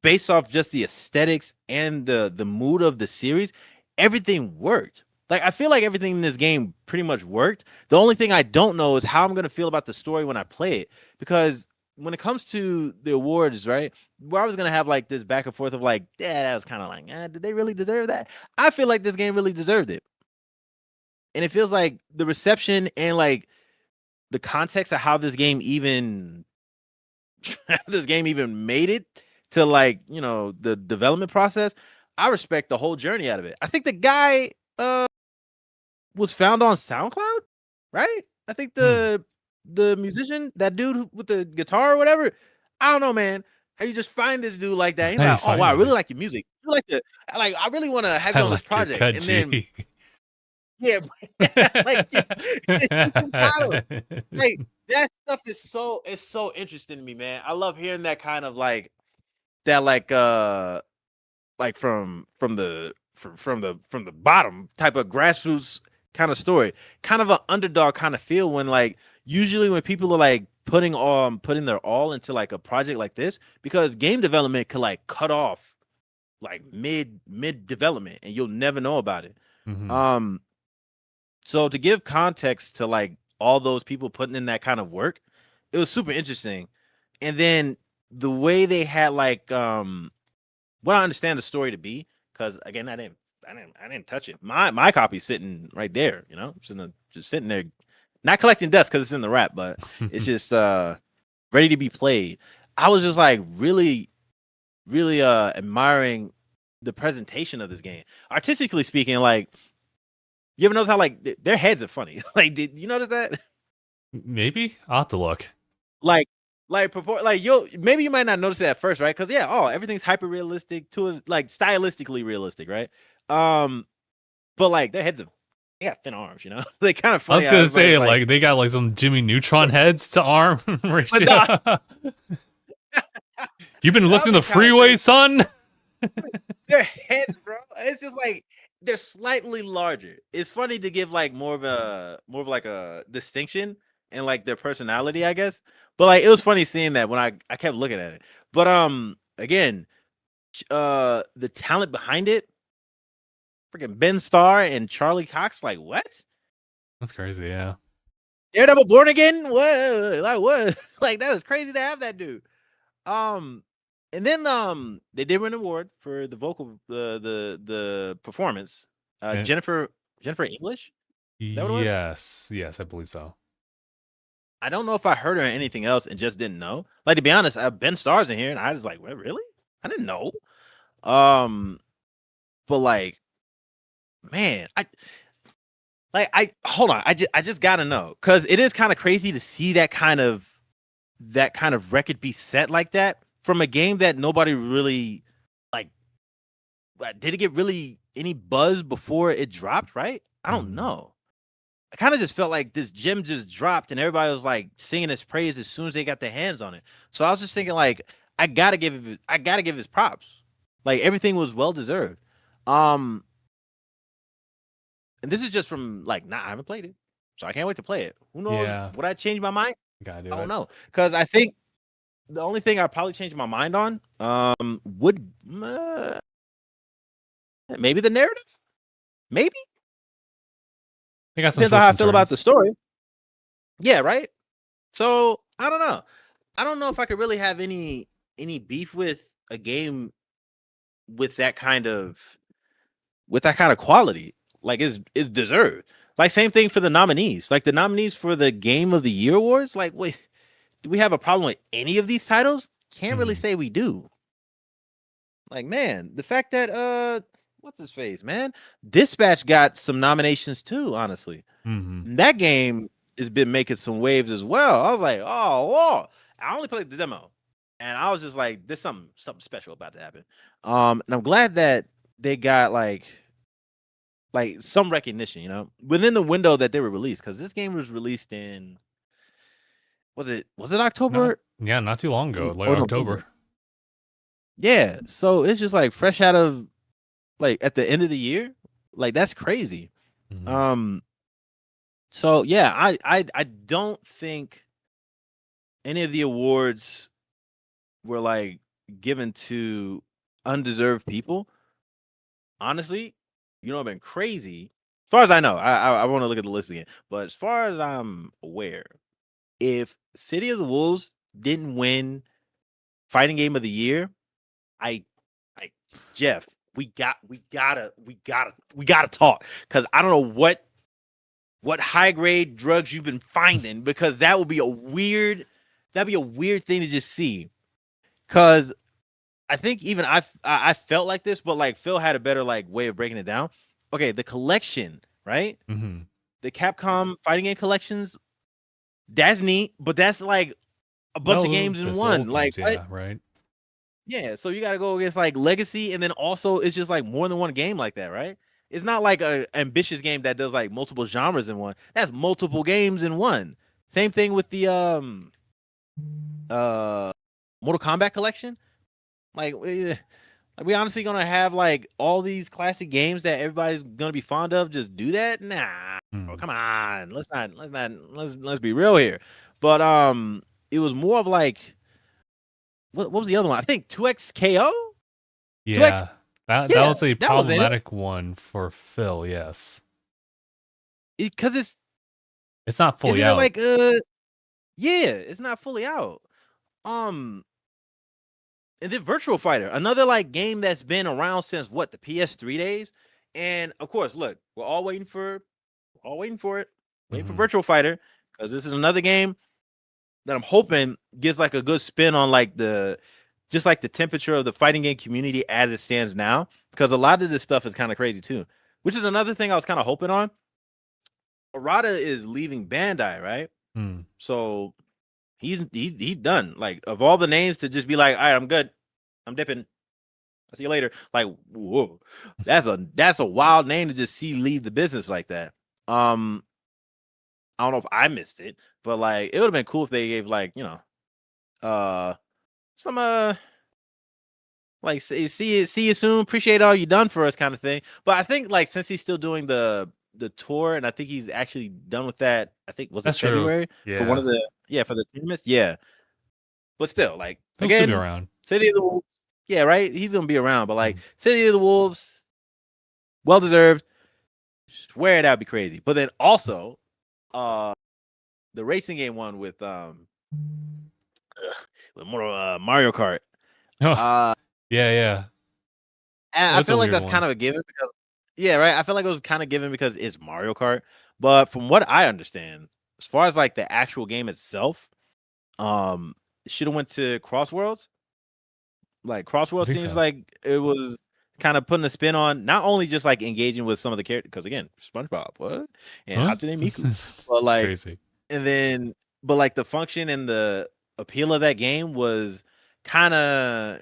based off just the aesthetics and the mood of the series, everything worked. Like I feel like everything in this game pretty much worked. The only thing I don't know is how I'm gonna feel about the story when I play it. Because when it comes to the awards, right? Where I was gonna have like this back and forth of like, yeah, that was kind of like, did they really deserve that? I feel like this game really deserved it. And it feels like the reception and like the context of how this game even this game even made it to like the development process. I respect the whole journey out of it. I think the guy was found on SoundCloud, right? I think Hmm. the musician, that dude with the guitar or whatever. I don't know, man. How you just find this dude like that? He's How you like, oh wow, I find really it? like your music. I really want to have I you on this like your project. cut, And then G. yeah, like you just gotta like that stuff is so interesting to me, man. I love hearing that kind of like that like from the bottom type of grassroots kind of story, kind of an underdog kind of feel when like usually when people are like putting their all into like a project like this, because game development could like cut off like mid development and you'll never know about it. Mm-hmm. So to give context to like all those people putting in that kind of work, it was super interesting. And then the way they had like what I understand the story to be, because again, I didn't touch it. My copy's sitting right there, you know, just sitting there, not collecting dust because it's in the wrap, but it's just ready to be played. I was just like really admiring the presentation of this game. Artistically speaking, like you ever notice how like their heads are funny? Like, did you notice that? Maybe I'll have to look. like like maybe you might not notice it at first, right? Because yeah, everything's hyper realistic to it, like stylistically realistic, right? But like their heads are, they got thin arms, you know. They kind of I funny. was gonna say like they got like some Jimmy Neutron heads to arm ratio. Nah, You've been that lifting would the be kind of freeway, crazy. son. Their heads, bro. It's just like they're slightly larger. It's funny to give like more of like a distinction and like their personality, I guess. But like it was funny seeing that when I kept looking at it. But again, the talent behind it, freaking Ben Starr and Charlie Cox, like what? That's crazy. Yeah. Daredevil Born Again? What? Like what? Like that is crazy to have that dude. Um, and then they did win an award for the vocal the performance. And Jennifer English. Is that what it was? yes, I believe so. I don't know if I heard her in anything else and just didn't know. Like to be honest, Ben Starr's in here, and I was like, "What, really? I didn't know." But like, man, I hold on, I just gotta know because it is kind of crazy to see that kind of record be set like that from a game that nobody really like. Did it get really any buzz before it dropped? Right? I don't know. I kind of just felt like this gem just dropped and everybody was like singing his praise as soon as they got their hands on it. So I was just thinking like I gotta give his props. Like everything was well deserved. Um, and this is just from like I haven't played it, so I can't wait to play it. Who knows? Yeah, Would I change my mind? gotta do I don't it. know because I think the only thing I'd probably change my mind on would maybe the narrative. Maybe They got some depends on twists how I and feel about the turns. story. Yeah, right. So I don't know. I don't know if I could really have any beef with a game with that kind of quality. Like is deserved. Like same thing for the nominees. Like the nominees for the Game of the Year awards. Like, wait, do we have a problem with any of these titles? Can't really say we do. Like, man, the fact that what's his face, man? Dispatch got some nominations too, honestly. That game has been making some waves as well. I was like, oh, whoa. I only played the demo. And I was just like, there's something special about to happen. And I'm glad that they got like some recognition, you know, within the window that they were released. Because this game was released in was it October Not too long ago, like or October. November? Yeah. So it's just like fresh out of like at the end of the year. Like that's crazy. So yeah, I don't think any of the awards were like given to undeserved people. Honestly, you know, I've been crazy. As far as I know, I want to look at the list again. But as far as I'm aware, if City of the Wolves didn't win Fighting Game of the Year, I Jeff, we gotta talk because I don't know what high grade drugs you've been finding because that'd be a weird thing to just see. Because I think even I felt like this, but like Phil had a better like way of breaking it down. Okay, the collection, right? The Capcom fighting game collections, that's neat, but that's like a bunch of games in one. Like, yeah, right. Yeah, so you got to go against like Legacy, and then also it's just like more than one game like that, right? It's not like a ambitious game that does like multiple genres in one. That's multiple games in one. Same thing with the Mortal Kombat collection. Like, are we honestly gonna have like all these classic games that everybody's gonna be fond of just do that? Nah, bro, come on. Let's be real here. But it was more of like what was the other one? I think 2XKO? 2X, Yeah, that yeah, was a that was it. problematic one for Phil. Yes, Because it's not fully isn't it out. like yeah, it's not fully out. Um and then Virtual Fighter, another like game that's been around since what, the PS3 days. And of course, look, we're all waiting for it, waiting for Virtual Fighter, because this is another game that I'm hoping gets like a good spin on like the just like the temperature of the fighting game community as it stands now. Because a lot of this stuff is kind of crazy too, which is another thing I was kind of hoping on. Arata is leaving Bandai, right? So he's done. Like, of all the names to just be like, all right, I'm good, I'm dipping, I'll see you later. Like, whoa, that's a wild name to just see leave the business like that. I don't know if I missed it, but like it would have been cool if they gave like, some like see you soon, appreciate all you done for us kind of thing. But I think like since he's still doing the tour, and I think he's actually done with that. I think was it That's true. February for one Yeah, of the for the tournaments. Yeah, but still, like, he'll still be again, around. City of the Wolves. Yeah, right. He's gonna be around, but like City of the Wolves, well deserved. Swear that'd be crazy. But then also, the racing game one with more Mario Kart. Oh, yeah. And I That's a feel like weird that's kind one. of a given because, yeah, right. I feel like it was kind of given because it's Mario Kart. But from what I understand, as far as like the actual game itself, it should have went to Crossworlds. Like, I Crossworld think seems so. like it was kind of putting a spin on not only just like engaging with some of the characters, because again, SpongeBob, what, and Huh? Hatsune Miku, but like, Crazy. and then, but like the function and the appeal of that game was kind of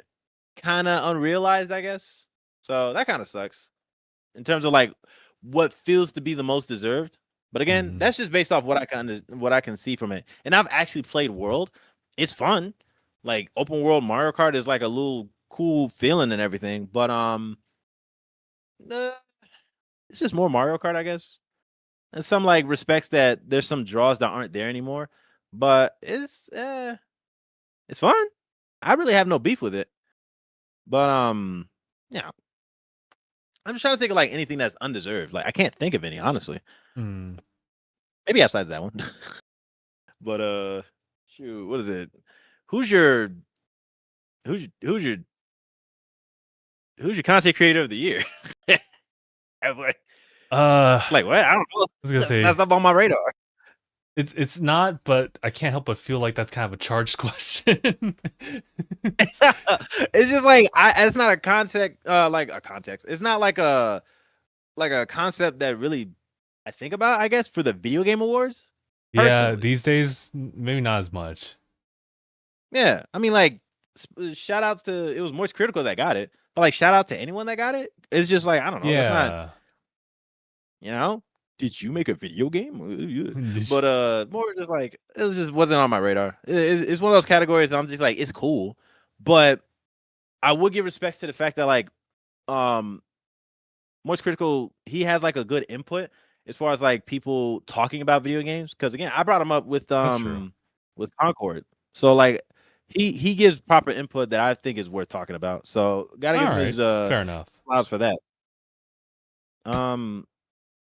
unrealized, I guess. So that kind of sucks in terms of like what feels to be the most deserved. But again, that's just based off what I can see from it. And I've actually played World. It's fun. Like, open world Mario Kart is like a little cool feeling and everything. But uh, it's just more Mario Kart, I guess. In some like respects that there's some draws that aren't there anymore. But it's fun. I really have no beef with it. But yeah. I'm just trying to think of like anything that's undeserved. Like, I can't think of any, honestly. Maybe outside of that one. But shoot, what is it? Who's your who's your- who's your who's your content creator of the year? I'm like what? I don't know. was gonna say That's up on my radar. it's not, but I can't help but feel like that's kind of a charged question. It's just like it's not a context like a context. It's not like a concept that really I think about, I guess, for the video game awards. Yeah, Personally. these days maybe not as much. Yeah. I mean, like, shout outs to, it was Moist Critical that got it. But like, shout out to anyone that got it. It's just like, I don't know. That's not, Yeah. you know, did you make a video game? But more just like, it just wasn't on my radar. It's one of those categories that I'm just like, it's cool. But I would give respect to the fact that like Moist Critical, he has like a good input as far as like people talking about video games. Cause again, I brought him up That's true. with Concord. So like he gives proper input that I think is worth talking about. So gotta All give him right. his Fair enough. flowers for that.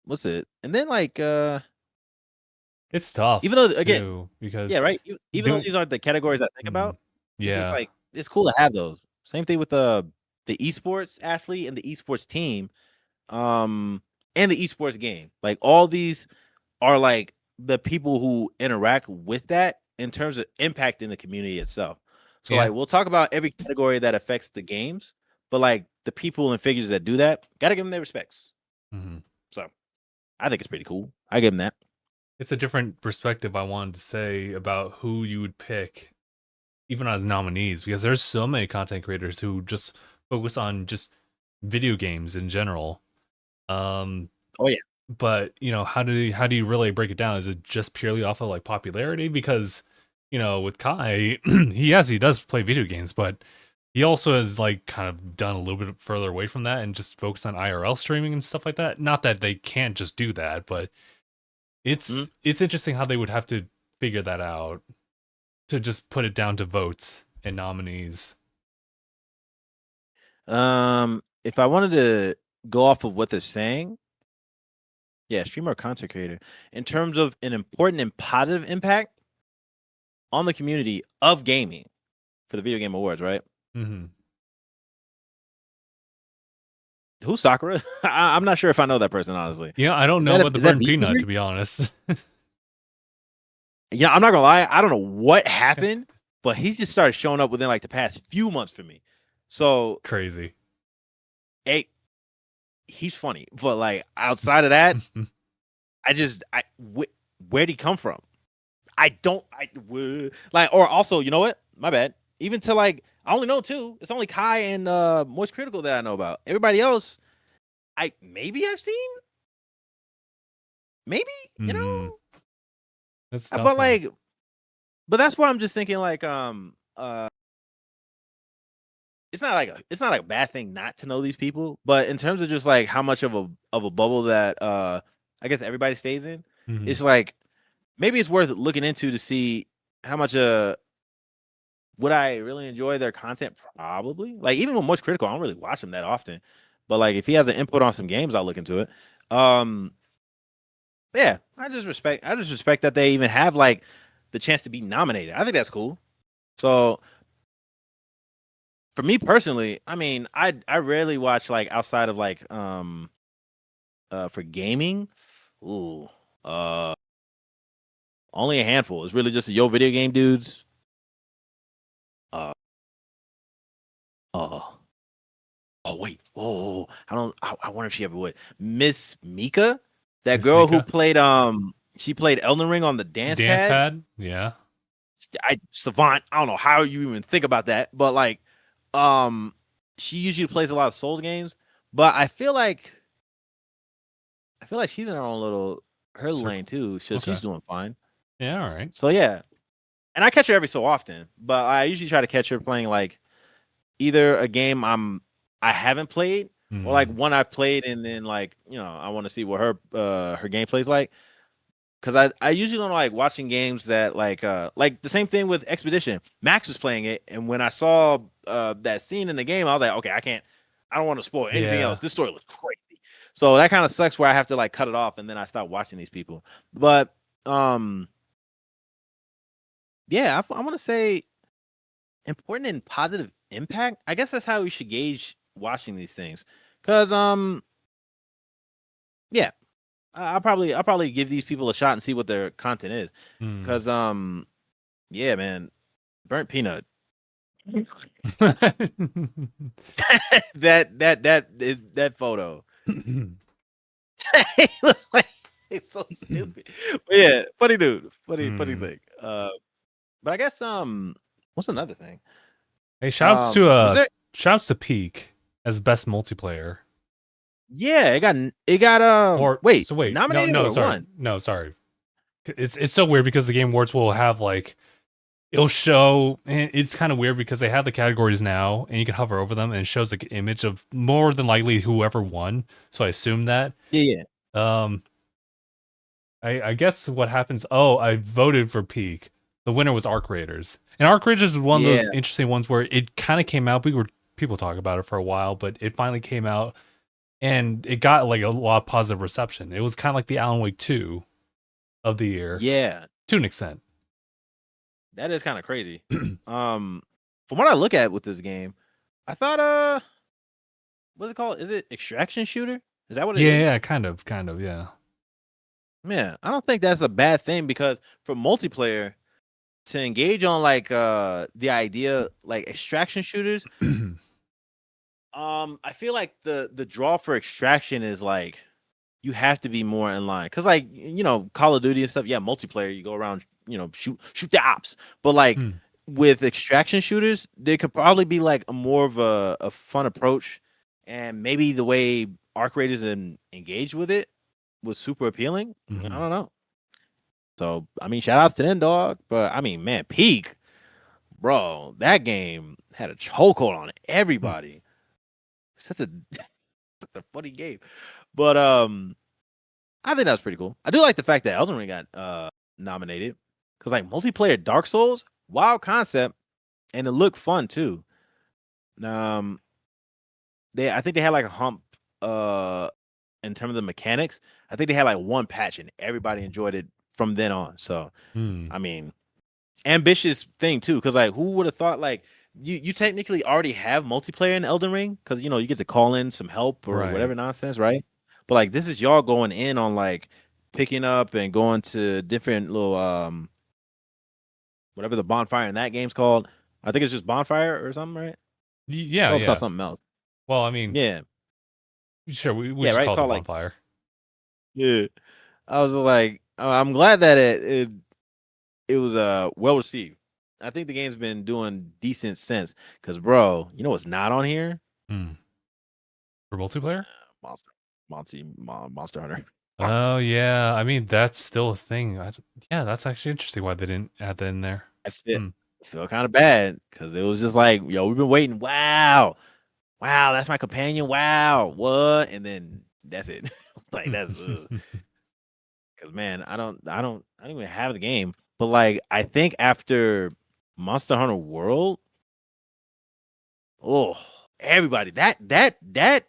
What's it? And then like It's tough even though again, too yeah, because right. Even though doing these aren't the categories I think about, it's just yeah. like it's cool to have those. Same thing with the esports athlete and the esports team, and the esports game. Like, all these are like the people who interact with that in terms of impacting the community itself. So Yeah. like we'll talk about every category that affects the games, but like the people and figures that do that, gotta give them their respects. So I think it's pretty cool. I give them that. It's a different perspective I wanted to say about who you would pick even as nominees because there's so many content creators who just focus on just video games in general. Oh yeah. But how do you really break it down? Is it just purely off of like popularity? Because with Kai, he does play video games, but He also has like kind of done a little bit further away from that and just focused on IRL streaming and stuff like that. Not that they can't just do that, but Mhm. it's interesting how they would have to figure that out to just put it down to votes and nominees. If I wanted to go off of what they're saying, yeah, streamer or content creator, in terms of an important and positive impact on the community of gaming for the Video Game Awards, right? Mm-hmm. Who's Sakura? I'm not sure if I know that person, honestly. Yeah, I don't Is know that about the is that burnt peanut, VTuber? to be honest. Yeah, I'm not gonna lie. I don't know what happened, but he's just started showing up within like the past few months for me. So, Crazy. hey, he's funny, but like outside of that, where'd he come from? I don't, like, or also, you know what? My bad. Even to like, I only know two. It's only Kai and Moist Critical that I know about. Everybody else, maybe I've seen, maybe you Mm-hmm. know, That's a tough but one. like, but that's why I'm just thinking like, it's not like a bad thing not to know these people, but in terms of just like how much of a bubble that I guess everybody stays in, Mm-hmm. it's like maybe it's worth looking into to see how much would I really enjoy their content? Probably. Like even with Much Critical, I don't really watch him that often. But like if he has an input on some games, I'll look into it. Um yeah, I just respect that they even have like the chance to be nominated. I think that's cool. So for me personally, I mean, I rarely watch like outside of like for gaming. Ooh. Uh only a handful. It's really just the Yo Video Game dudes. Uh uh Oh wait, oh, I don't. I wonder if she ever would. Miss Mika, that Miss girl who Mika? played she played Elden Ring on the dance Dance pad. pad? Yeah. Savant. I don't know how you even think about that, but like, um, she usually plays a lot of Souls games. But I feel like she's in her own little her lane Circle. too. So Okay. she's doing fine. Yeah, all right. So yeah, and I catch her every so often, but I usually try to catch her playing like either a game I haven't played or like Mm. one I've played and then like I want to see what her gameplay's like because I usually don't like watching games that like the same thing with Expedition. Max was playing it and when I saw that scene in the game I was like okay I don't want to spoil anything Yeah. else. This story looks crazy. So that kind of sucks where I have to like cut it off and then I stop watching these people. But yeah, I want to say important and positive impact. I guess that's how we should gauge watching these things. Cause yeah, I'll probably give these people a shot and see what their content is. Mm. Cause yeah, man, burnt peanut. That is that photo. He look like it's so stupid. But yeah, funny dude. Funny Mm. thing. But I guess what's another thing? Hey, Was there shouts to Peak as best multiplayer. yeah, it got Or wait, so wait, nominated or won? no, sorry. It's so weird because the Game Awards will have like it'll show, and it's kind of weird because they have the categories now, and you can hover over them, and it shows like an image of more than likely whoever won. So I assume that. Yeah, Um, I guess what happens. Oh, I voted for Peak. The winner was Arc Raiders, and Arc Raiders is one of yeah. those interesting ones where it kind of came out. People talk about it for a while, but it finally came out, and it got like a lot of positive reception. It was kind of like the Alan Wake 2 of the year Yeah, to an extent. that is kind of crazy. From what I look at with this game, I thought what's it called? Is it extraction shooter? Is that what it Yeah, is? yeah, kind of, yeah. Man, I don't think that's a bad thing because for multiplayer to engage on like the idea like extraction shooters, I feel like the draw for extraction is like you have to be more in line because like Call of Duty and stuff, yeah, multiplayer you go around shoot the ops, but like Hmm. with extraction shooters there could probably be like a more of a fun approach and maybe the way arc raiders engaged with it was super appealing. I Mhm. don't know, so I mean shout outs to them dog, but I mean man Peak bro, that game had a chokehold on everybody. Such a funny game. But I think that was pretty cool. I do like the fact that Elden Ring got nominated because like multiplayer Dark Souls, wild concept, and it looked fun too. I think they had like a hump in terms of the mechanics. I think they had like one patch and everybody enjoyed it from then on. So I mean, ambitious thing too, because like who would have thought like you technically already have multiplayer in Elden Ring because you know you get to call in some help or whatever nonsense, right? But like this is y'all going in on like picking up and going to different little whatever the bonfire in that game's called. I think it's just bonfire or something, right? Yeah, it's called something else. Well, I mean, yeah, sure, we just right? call It's it called bonfire. Yeah, I was like, I'm glad that it was well received. I think the game's been doing decent since. Cause bro, you know what's not on here? For multiplayer? Monster Hunter. Oh yeah, I mean that's still a thing. Yeah, that's actually interesting why they didn't add that in there. I feel kind of bad because it was just like, yo, we've been waiting. Wow, that's my companion. Wow, what? And then that's it. Like that's because man, I don't even have the game. But like, I think after Monster Hunter World, oh, everybody that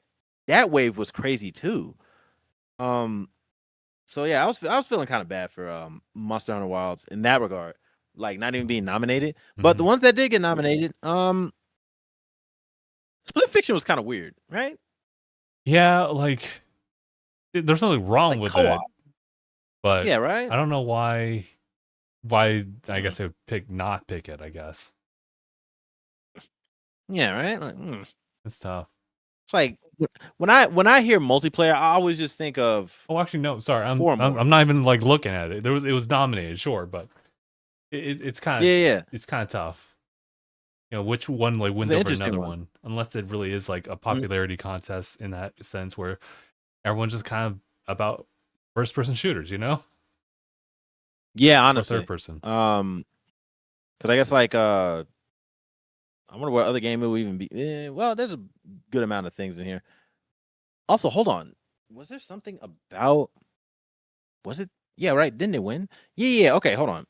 wave was crazy too. So yeah, I was feeling kind of bad for Monster Hunter Wilds in that regard, like not even being nominated. But the ones that did get nominated, Split Fiction was kind of weird, right? Yeah, like there's nothing wrong like with co-op. it, but yeah, right. I don't know why. I guess they would not pick it. I guess. Yeah, right. Like, It's tough. It's like when I hear multiplayer, I always just think of. Oh, actually, no. Sorry, I'm not even like looking at it. It was nominated, sure, but it's kind of it's kind of tough. You know, which one like wins over another one, unless it really is like a popularity contest in that sense where everyone's just kind of about first person shooters, you know? Yeah, honestly. Or third person. Because I guess like I wonder what other game it would even be. Well, there's a good amount of things in here. Also, hold on. Was there something about? Was it? Yeah, right. Didn't it win? Yeah. Okay, hold on.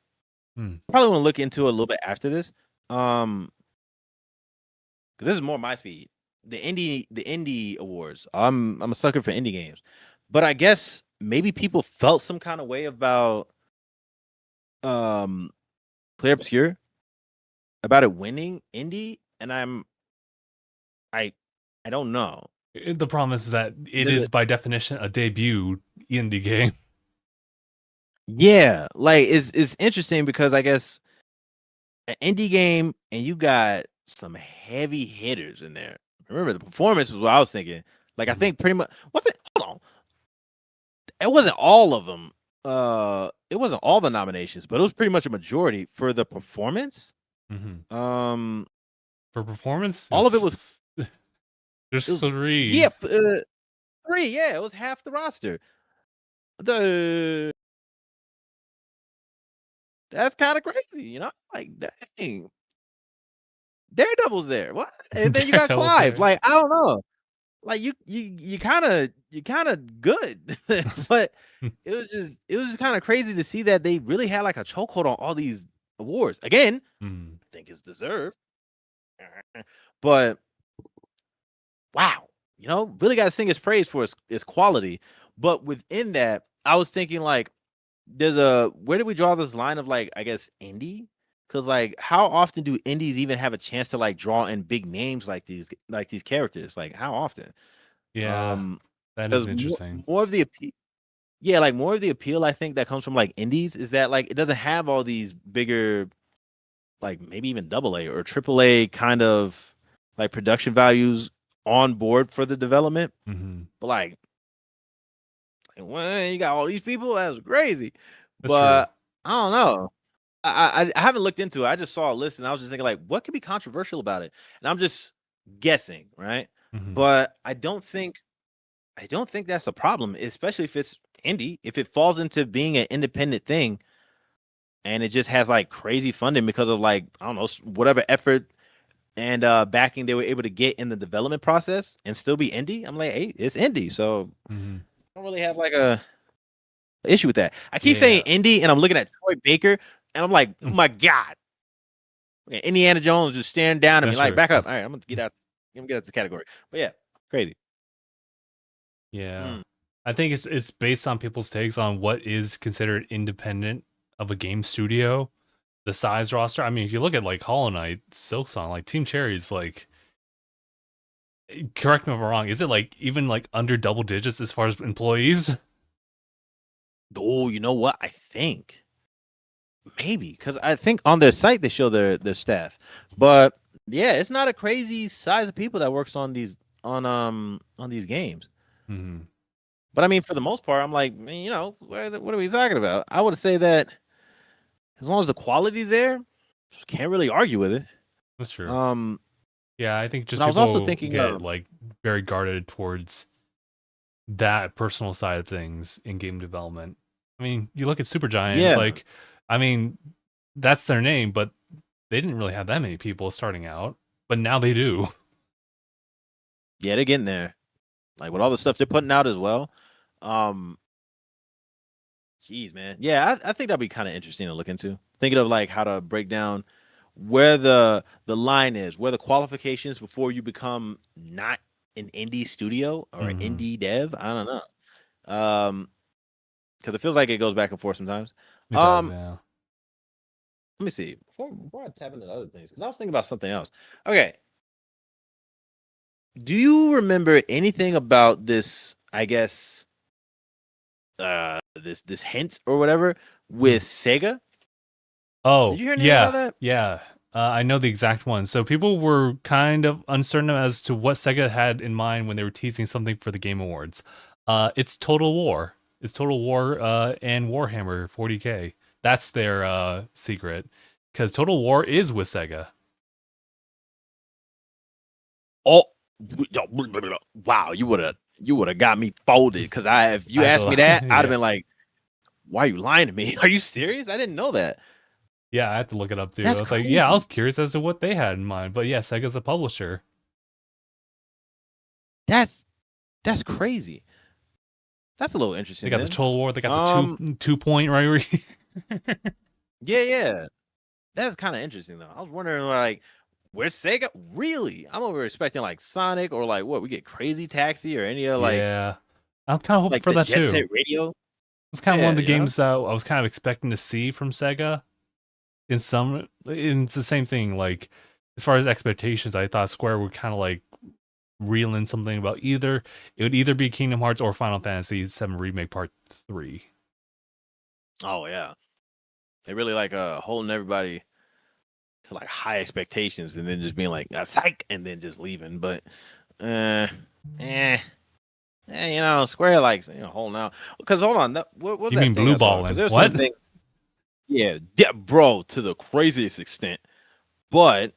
Probably want to look into it a little bit after this. Because this is more my speed. The indie awards. I'm a sucker for indie games, but I guess maybe people felt some kind of way about Play Obscure about it winning indie, and I don't know. The problem is that it is by definition a debut indie game. Yeah, like it's interesting because I guess an indie game and you got some heavy hitters in there. Remember the performance was what I was thinking. Like I think pretty much hold on. It wasn't all of them. It wasn't all the nominations, but it was pretty much a majority for the performance. For performance, all of it was. There's three. Yeah, 3. Yeah, it was half the roster. That's kind of crazy, you know? Like, dang. Daredevil's there. What? And then you got Clive. There. Like, I don't know. Like you kind of good, but it was just kind of crazy to see that they really had like a chokehold on all these awards. Again, I think it's deserved. But wow, you know, really got to sing his praise for his quality. But within that, I was thinking like, where do we draw this line of like, I guess indie? Because like, how often do indies even have a chance to like draw in big names like these characters? Like, how often? Yeah, that is interesting. More of the appeal. Yeah, like more of the appeal I think that comes from like indies is that like it doesn't have all these bigger, like maybe even AA or AAA kind of like production values on board for the development. But like when you got all these people, that's crazy. That's but true. I don't know. I haven't looked into it. I just saw a list and I was just thinking like, what could be controversial about it? And I'm just guessing, right? But I don't think that's a problem, especially if it's indie. If it falls into being an independent thing, and it just has like crazy funding because of like I don't know whatever effort and backing they were able to get in the development process and still be indie. I'm like, hey, it's indie, so Mm-hmm. I don't really have like a issue with that. I keep Yeah. saying indie, and I'm looking at Troy Baker, and I'm like, oh my god, okay, Indiana Jones just staring down at me, That's like, true. back up. All right, I'm gonna get out. I'm gonna get out this category. But yeah, crazy. Yeah. Mm. I think it's based on people's takes on what is considered independent of a game studio, the size roster. I mean, if you look at like Hollow Knight, Silksong, like Team Cherry's like, correct me if I'm wrong, is it like even like under double digits as far as employees? Oh, you know what? I think maybe because I think on their site they show their staff, but yeah, it's not a crazy size of people that works on these games. Mm-hmm. But I mean, for the most part, I'm like, man, you know, what are we talking about? I would say that as long as the quality's there, can't really argue with it. That's true. Um, Yeah, I think just but I was also people thinking get of like very guarded towards that personal side of things in game development. I mean, you look at Supergiant, it's yeah, like, I mean, that's their name, but they didn't really have that many people starting out, but now they do. yeah, they're getting there. Like with all the stuff they're putting out as well. Um, Jeez, man. Yeah, I think that'd be kind of interesting to look into. Thinking of like how to break down where the line is, where the qualifications before you become not an indie studio or an Mm-hmm. indie dev. I don't know. Because it feels like it goes back and forth sometimes. It does, yeah. Let me see before I tap into other things because I was thinking about something else. Okay, do you remember anything about this? I guess this hint or whatever with Sega. Oh, Did you hear anything about yeah, that? yeah. I know the exact one. So people were kind of uncertain as to what Sega had in mind when they were teasing something for the Game Awards. It's Total War. It's Total War and Warhammer 40K. That's their secret. Because Total War is with Sega. Oh, wow! You would have got me folded because if you asked me that, I'd have Yeah. been like, "Why are you lying to me? Are you serious? I didn't know that." Yeah, I had to look it up too. I That's was like, yeah, I crazy. was curious as to what they had in mind. But yeah, Sega's a publisher. That's crazy. That's a little They interesting got the then. Total War. They got the two point right. Yeah. That's kind of interesting though. I was wondering like, where's Sega? Really? I'm over expecting like Sonic or like what we get Crazy Taxi or any of Yeah, I was kind of hoping like for the that Jet too. Set Radio. It's kind of one Yeah, of the you know. games that I was kind of expecting to see from Sega. And it's the same thing. Like as far as expectations, I thought Square would kind of like reel in something about it would either be Kingdom Hearts or Final Fantasy VII Remake Part 3. Oh yeah. They really like holding everybody to like high expectations and then just being like psych and then just leaving. But uh eh, you know, Square likes holding out. Because hold on, what was You that mean thing blue I saw? Because balling? there's What? certain things, yeah, bro, to the craziest extent. But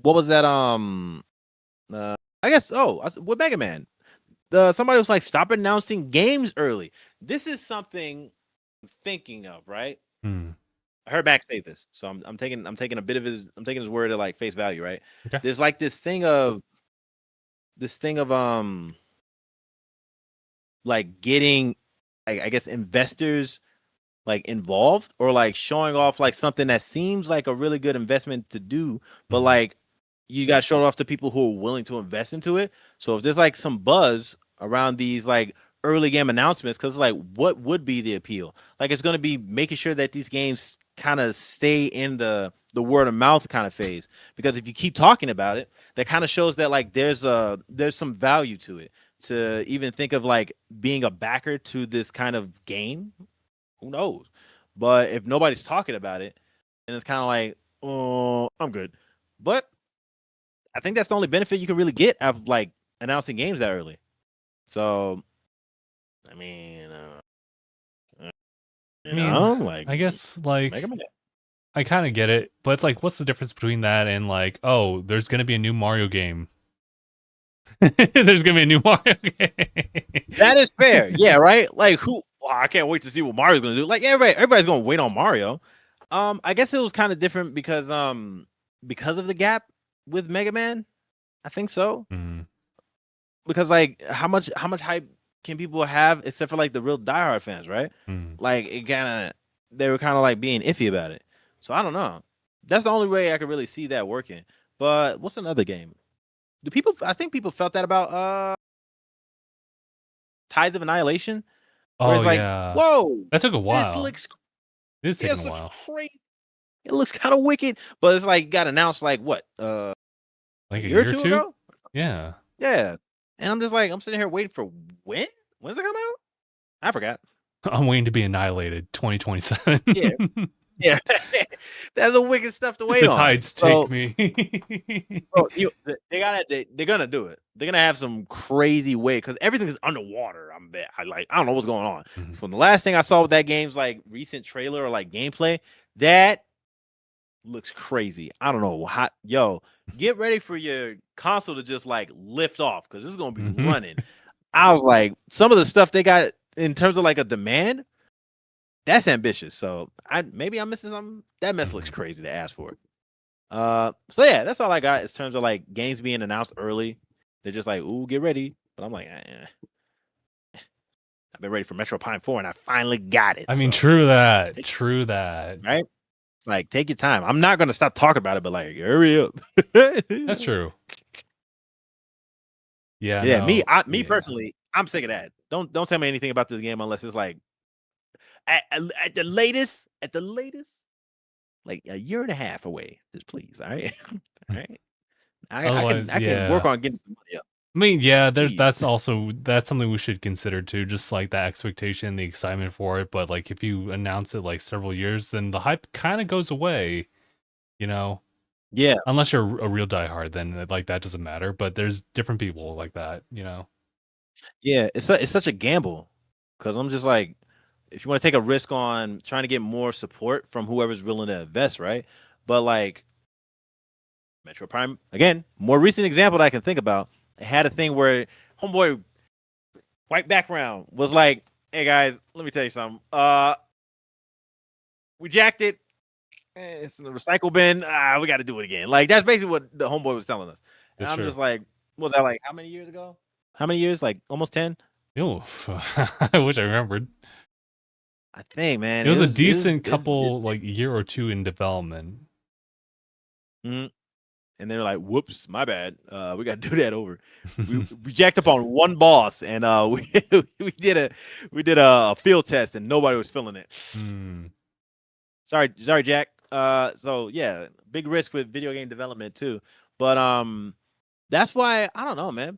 what was that? I guess with Mega Man, somebody was like, stop announcing games early. This is something I'm thinking of, right? Hmm. I heard Max say this, so I'm taking a bit of I'm taking his word at like face value, right? Okay. There's like this thing of like getting I guess investors like involved or like showing off like something that seems like a really good investment to do, but Hmm. like you got to show it off to people who are willing to invest into it. So if there's like some buzz around these like early game announcements, because like what would be the appeal? Like it's going to be making sure that these games kind of stay in the word of mouth kind of phase. Because if you keep talking about it, that kind of shows that like there's some value to it. To even think of like being a backer to this kind of game, who knows? But if nobody's talking about it, then it's kind of like, oh, I'm good. But I think that's the only benefit you can really get out of like announcing games that early. So, I mean, I mean, like I guess Mega like Man. I kind of get it, but it's like, what's the difference between that and like, oh, there's gonna be a new Mario game? There's gonna be a new Mario That is fair. game. Yeah, right. Like who? Oh, I can't wait to see what Mario's gonna do. Like everybody's gonna wait on Mario. I guess it was kind of different because of the gap with Mega Man. I think so. Mm. Because like how much hype can people have except for like the real diehard fans, right? Mm. Like they were kind of like being iffy about it. So I don't know. That's the only way I could really see that working. But what's another game? I think people felt that about Tides of Annihilation, where Oh it's like, yeah, whoa, that took a this while. looks It's taking a this looks while, crazy. It looks kind of wicked, but it's like got announced like what a like a year or year or two two. ago. Yeah, Yeah, and I'm just like I'm sitting here waiting for when? When's it come out? I forgot. I'm waiting to be annihilated. 2027. Yeah, yeah, that's the wicked stuff to wait The on. tides take So, me. bro, they're gonna do it. They're gonna have some crazy way because everything is underwater. I don't know what's going on. Mhm. From the last thing I saw with that game's like recent trailer or like gameplay, that looks crazy. I don't know how. Yo, get ready for your console to just like lift off because this is gonna be Mhm. running. I was like, some of the stuff they got in terms of like a demand, that's ambitious. So maybe I'm missing something. That mess looks Mhm. crazy to ask for. So yeah, that's all I got in terms of like games being announced early. They're just like, ooh, get ready. But I'm like, I've been ready for Metro Prime 4 and I finally got it. I mean, So true that. take, True that. right? It's like take your time. I'm not gonna stop talking about it, but like hurry up. That's true. Yeah. Yeah, No. me Yeah. personally, I'm sick of that. Don't tell me anything about this game unless it's like at the latest, like a year and a half away. Just please, all right, all right. Otherwise, I can work yeah. on getting some money up. I mean, yeah, Jeez. that's something we should consider too, just like that expectation, the excitement for it. But like if you announce it like several years, then the hype kind of goes away, you know. Yeah, Unless you're a real diehard, then like that doesn't matter. But there's different people like that, you know. yeah. It's such a gamble because I'm just like, if you want to take a risk on trying to get more support from whoever's willing to invest, right? But like Metro Prime, again, more recent example that I can think about. It had a thing where homeboy white background was like, "Hey guys, let me tell you something. We jacked it. It's in the recycle bin. We got to do it again." Like that's basically what the homeboy was telling us. And It's I'm true. just like, what was that like? How many years ago? How many years? Like almost 10. Oof. I wish I remembered. I think, man, It was a it was decent couple like year or two in development. Mhm. And they're like, "Whoops, my bad. We got to do that over." We jacked up on one boss, and we did a field test, and nobody was feeling it. Hmm. Sorry, Jack. So yeah, big risk with video game development too. But that's why I don't know, man.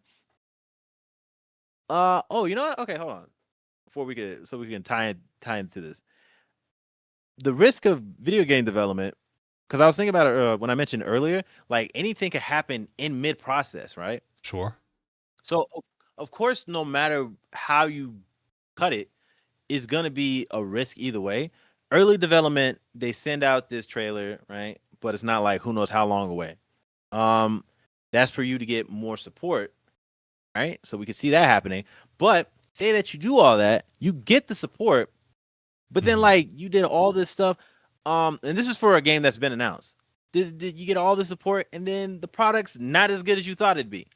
Oh, you know what? Okay, hold on. Before we can tie into this, the risk of video game development. Because I was thinking about it when I mentioned earlier, like anything could happen in mid process, right? Sure. So of course, no matter how you cut it, it's gonna be a risk either way. Early development, they send out this trailer, right? But it's not like who knows how long away. Um, that's for you to get more support, right? So we can see that happening. But say that you do all that, you get the support, but then Mhm. like you did all this stuff, and this is for a game that's been announced. Did you get all the support, and then the product's not as good as you thought it'd be?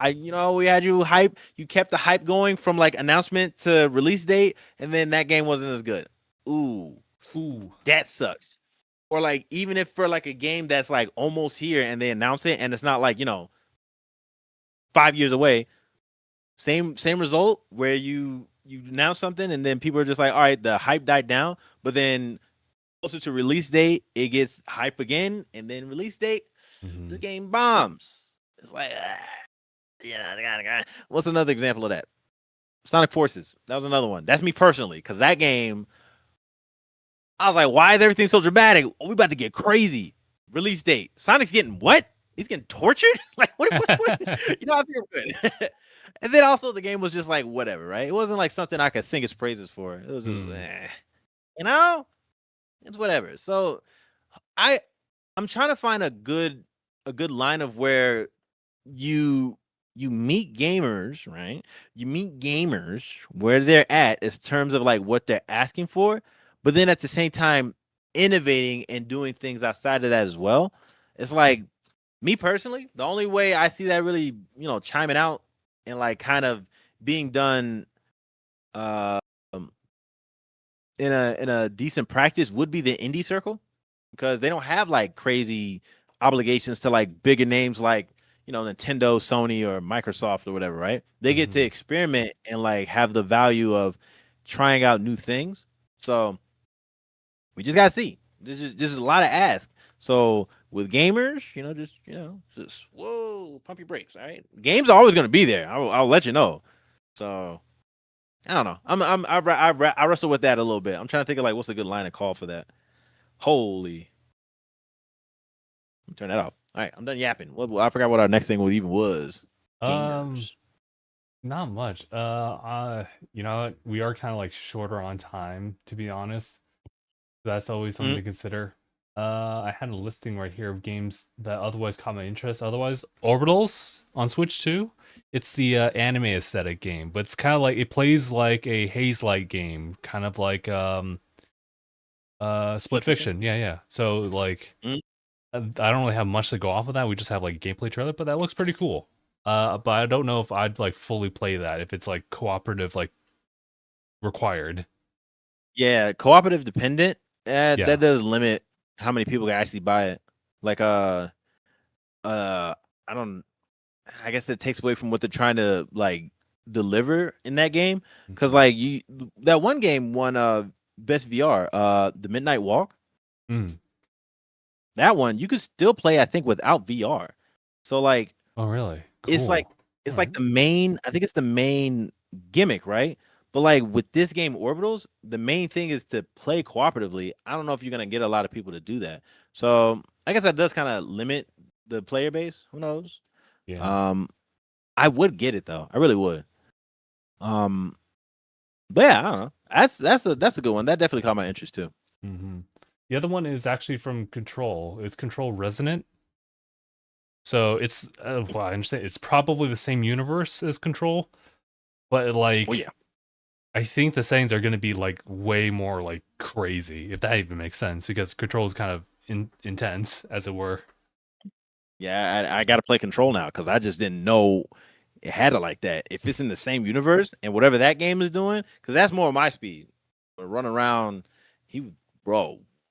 We had you hype. You kept the hype going from like announcement to release date, and then that game wasn't as good. Ooh, Ooh. that sucks. Or like even if for like a game that's like almost here and they announce it and it's not like 5 years away, same result where you announce something and then people are just like, all right, the hype died down, but then closer to release date, it gets hype again, and then release date, the Mhm. game bombs. It's like, what's another example of that? Sonic Forces. That was another one. That's me personally, because that game, I was like, why is everything so dramatic? Oh, we about to get crazy. Release date. Sonic's getting what? He's getting tortured? Like, what? I feel good. And then also the game was just like whatever, right? It wasn't like something I could sing its praises for. It was just, Mm. you know, it's whatever. So I'm trying to find a good line of where you you meet gamers, right? You meet gamers where they're at in terms of like what they're asking for, but then at the same time innovating and doing things outside of that as well. It's like me personally, the only way I see that really, chiming out and like kind of being done uh in a decent practice would be the indie circle, because they don't have like crazy obligations to like bigger names like Nintendo, Sony, or Microsoft or whatever, right? They get to experiment and like have the value of trying out new things. So we just gotta see. This is a lot of ask. So with gamers, just whoa, pump your brakes. All right, games are always gonna be there. I'll let you know. So I don't know. I wrestle with that a little bit. I'm trying to think of like what's a good line of call for that. Holy, turn that off. All right, I'm done yapping. I forgot what our next thing even was. Gamers. Not much. We are kind of like shorter on time, to be honest. That's always something to consider. I had a listing right here of games that otherwise caught my interest. Otherwise, Orbitals on Switch 2. It's the anime aesthetic game, but it's kind of like, it plays like a Haze-like game, kind of like Split Fiction. Yeah. So like, I don't really have much to go off of that. We just have like a gameplay trailer, but that looks pretty cool. But I don't know if I'd like fully play that if it's like cooperative, like required. Yeah, cooperative dependent. Yeah. That does limit how many people can actually buy it. Like I don't. I guess it takes away from what they're trying to like deliver in that game. Because like that one game won best VR, the Midnight Walk. That one you could still play, I think, without VR. So like, oh really? Cool. It's like the main. I think it's the main gimmick, right? But like with this game, Orbitals, the main thing is to play cooperatively. I don't know if you're gonna get a lot of people to do that. So I guess that does kind of limit the player base. Who knows? Yeah. I would get it though. I really would. But yeah, I don't know. That's a good one. That definitely caught my interest too. The other one is actually from Control. It's Control Resonant. So it's well, I understand it's probably the same universe as Control, but like, yeah, I think the settings are going to be like way more like crazy, if that even makes sense, because Control is kind of intense, as it were. Yeah, I got to play Control now because I just didn't know it had it like that. If it's in the same universe and whatever that game is doing, because that's more my speed. But run around,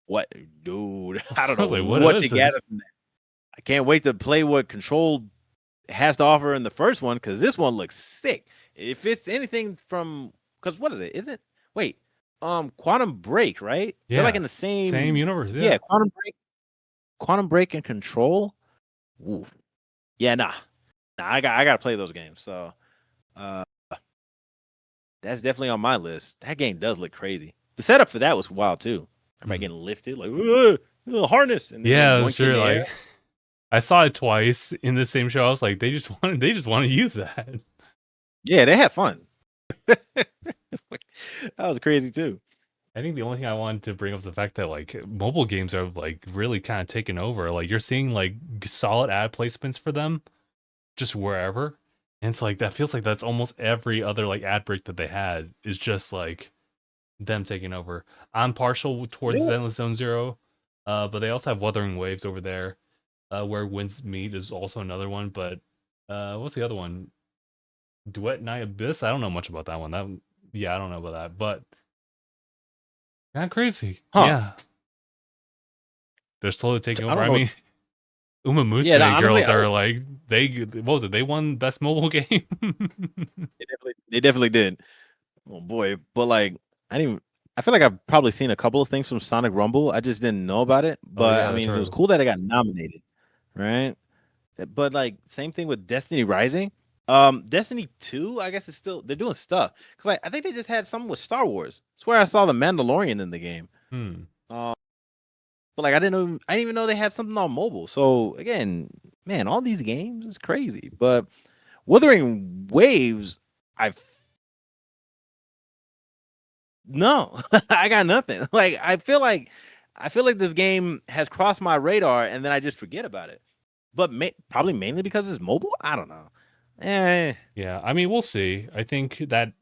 what, dude? I don't know like, what to gather from that. I can't wait to play what Control has to offer in the first one, because this one looks sick. If it's anything from, because what is it? Isn't wait, Quantum Break, right? Yeah, they're like in the same universe. Yeah, Quantum Break and Control. Oof. Yeah, nah, I gotta play those games. So, that's definitely on my list. That game does look crazy. The setup for that was wild too. Everybody getting lifted like harness, and then that's true. Like, I saw it twice in the same show. I was like, they just want to use that. Yeah, they had fun. That was crazy too. I think the only thing I wanted to bring up is the fact that like mobile games are like really kind of taking over. Like, you're seeing like solid ad placements for them just wherever. And it's like, that feels like that's almost every other like ad break that they had is just like them taking over. I'm partial towards Zenless Zone Zero, but they also have Wuthering Waves over there, where Winds Meet is also another one. But what's the other one? Duet Night Abyss? I don't know much about that one. I don't know about that, but kind of crazy. Yeah. They're slowly taking over. I mean, Umamusume girls are like, what was it? They won best mobile game. They definitely did. Oh boy. But like, I feel like I've probably seen a couple of things from Sonic Rumble. I just didn't know about it. But I mean, it was cool that it got nominated, right? But like, same thing with Destiny Rising. Destiny 2, I guess they're doing stuff. Cause like, I think they just had something with Star Wars. I swear I saw the Mandalorian in the game. But like, I didn't even know they had something on mobile. So again, man, all these games is crazy. But Wuthering Waves, no, I got nothing. Like, I feel like this game has crossed my radar and then I just forget about it. But probably mainly because it's mobile. I don't know. Yeah, I mean, we'll see. I think that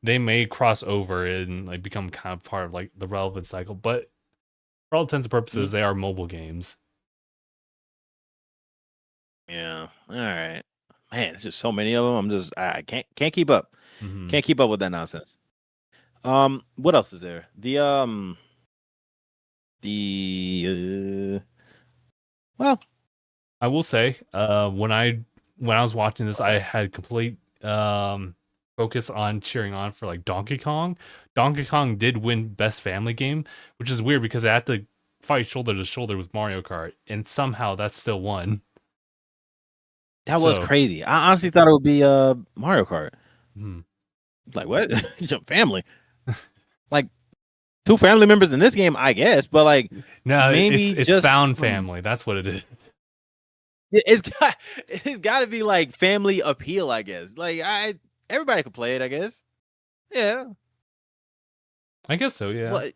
they may cross over and like become kind of part of like the relevant cycle, but for all intents and purposes, they are mobile games. Yeah. All right. Man, there's just so many of them. I can't keep up. Mm-hmm. Can't keep up with that nonsense. What else is there? The well, I will say, when I was watching this, I had complete focus on cheering on for like Donkey Kong. Donkey Kong did win Best Family Game, which is weird because they had to fight shoulder to shoulder with Mario Kart, and somehow that still won. that was So, crazy. I honestly thought it would be Mario Kart. hmm. Like what? Your family? Like two family members in this game, I guess, but like No, maybe it's just found family. That's what it is. it's got to be like family appeal, I guess. Like everybody could play it, I guess. Yeah. I guess so. Yeah. Well,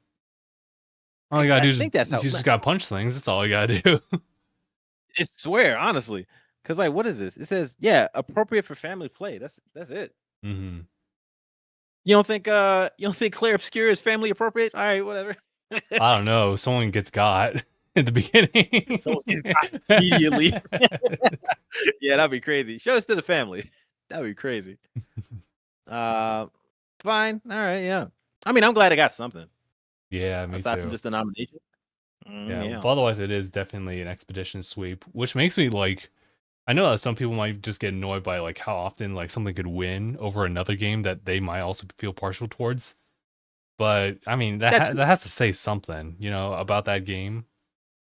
All you gotta I do is think that's you how. just gotta punch things. That's all you gotta do. I swear, honestly, because like, what is this? It says, yeah, appropriate for family play. That's it. Mm-hmm. You don't think Claire Obscure is family appropriate? All right, whatever. I don't know. Someone gets got at the beginning. Someone's getting caught immediately. Yeah, that'd be crazy. Show us to the family. That'd be crazy. Fine. All right, yeah. I mean, I'm glad I got something Yeah, me aside too. from just a nomination. Yeah, Yeah. but otherwise it is definitely an expedition sweep, which makes me like. I know that some people might just get annoyed by like how often like something could win over another game that they might also feel partial towards. But I mean That too. that has to say something, about that game.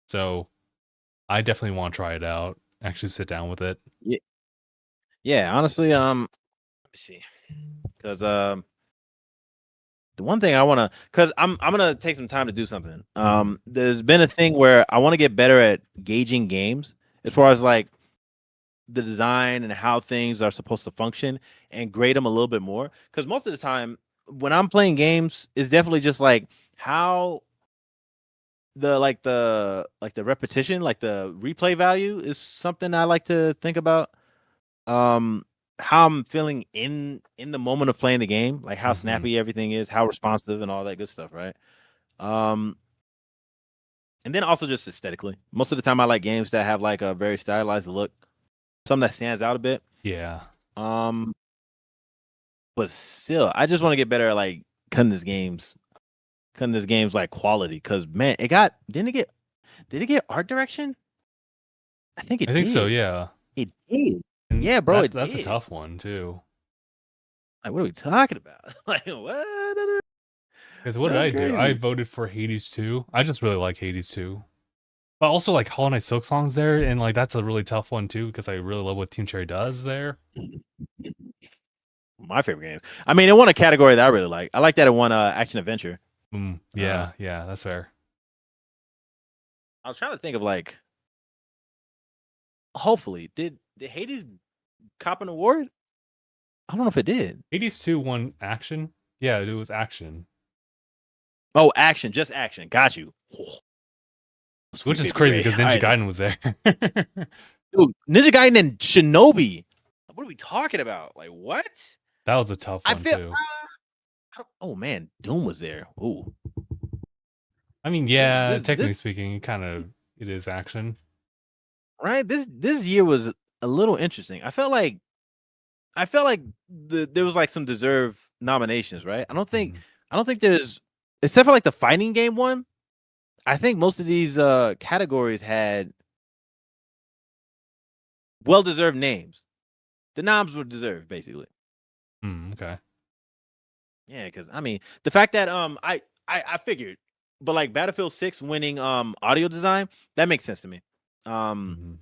So I definitely want to try it out. Actually, sit down with it. Yeah. Yeah. Honestly, let me see, because the one thing I want to, because I'm gonna take some time to do something. There's been a thing where I want to get better at gauging games as far as like the design and how things are supposed to function and grade them a little bit more. Because most of the time when I'm playing games, it's definitely just like how the repetition, like the replay value is something I like to think about. Um, how I'm feeling in the moment of playing the game, like how Mm-hmm. snappy everything is, how responsive and all that good stuff, right? Um, and then also just aesthetically. Most of the time I like games that have like a very stylized look, something that stands out a bit. Yeah. Um, but still, I just want to get better at like cutting this game's like quality. Because man, did it get art direction? I think I it think so, did. yeah. It did. And Yeah, bro, it that's a did. tough one too. Like, what are we talking about? Like, what? Because what did That's I do? I crazy. voted for Hades 2. I just really like Hades 2. But also like Hollow Knight Silk Song's there, and like that's a really tough one too, because I really love what Team Cherry does there. My favorite game. I mean, it won a category that I really like. I like that it won action adventure. Yeah, that's fair. I was trying to think of like, hopefully, did Hades cop an award? I don't know if it did. Hades 2 won action. Yeah, it was action. Oh, action, just action. Got you. Oh, Which sweet is baby crazy Ray. because All Ninja right, Gaiden was there. dude, Ninja Gaiden and Shinobi. What are we talking about? Like what? That was a tough I one feel. too. Oh man, Doom was there. Ooh, I mean, this yeah, this technically speaking, it is action. right. This year was a little interesting. I felt like there was like some deserved nominations. Right. Mhm. I don't think there's, except for like the fighting game one. I think most of these categories had well deserved names. The noms were deserved basically. Okay. Yeah, because I mean the fact that I figured, but like Battlefield 6 winning audio design, that makes sense to me. Um Hmm.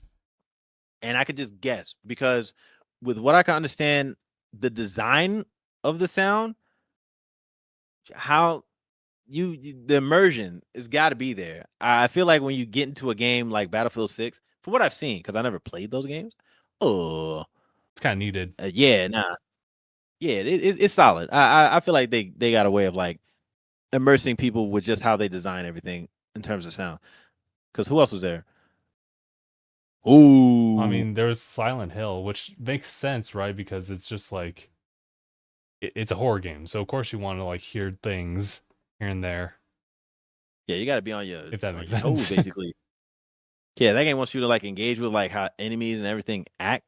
and I could just guess because with what I can understand, the design of the sound, how the immersion has got to be there. I feel like when you get into a game like Battlefield 6, from what I've seen, because I never played those games, oh It's kind of needed. yeah, nah, yeah, it's solid. I feel like they got a way of like immersing people with just how they design everything in terms of sound. Because who else was there? Ooh. I mean, there's Silent Hill, which makes sense, right? Because it's just like it's a horror game, so of course you want to like hear things here and there, Yeah, you got to be on if that on makes your toes, sense. basically. Yeah, that game wants you to like engage with like how enemies and everything act,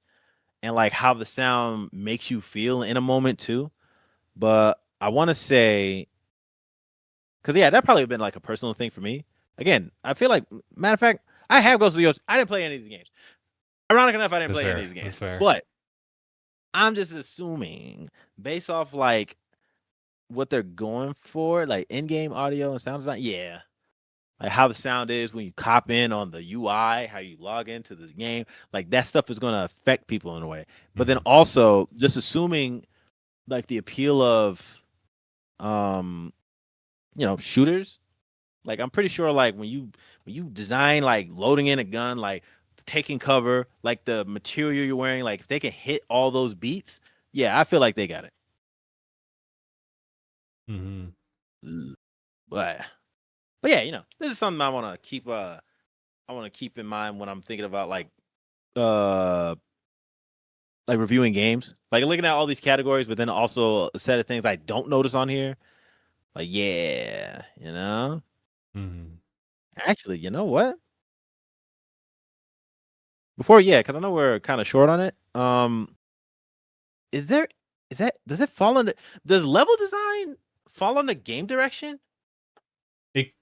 and like how the sound makes you feel in a moment too. But I want to say, because yeah, that probably been like a personal thing for me. Again, I feel like, matter of fact, I have Ghost of the Ghost. I didn't play any of these games. Ironic enough, I didn't That's play any fair. of these That's games. fair. But I'm just assuming, based off like what they're going for, like in-game audio and sound design. Yeah, like how the sound is when you cop in on the UI, how you log into the game, like that stuff is going to affect people in a way. But then Mhm. also just assuming like the appeal of um shooters, like I'm pretty sure like when you design like loading in a gun, like taking cover, like the material you're wearing, like if they can hit all those beats, yeah, I feel like they got it. Mhm. Ugh. But yeah, this is something I want to keep in mind when I'm thinking about uh like reviewing games, like looking at all these categories, but then also a set of things I don't notice on here. Like, yeah, Mhm. actually, you know what? Before, yeah, because I know we're kind of short on it. Is there is that does it fall under does level design fall under game direction? It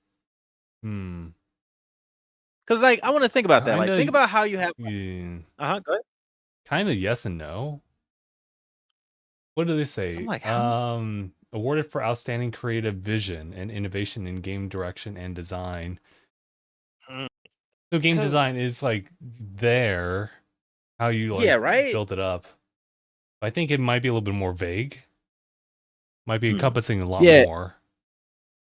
hmm. Because like I want to think about that. Like, think Kinda about how you have. yeah, Go ahead. kinda yes and no. What do they So I'm say? like, how? Awarded for outstanding creative vision and innovation in game direction and design. So game Because design is like there, how you yeah, like right. build it up. I think it might be a little bit more vague. Might be Hmm. encompassing a lot Yeah, more.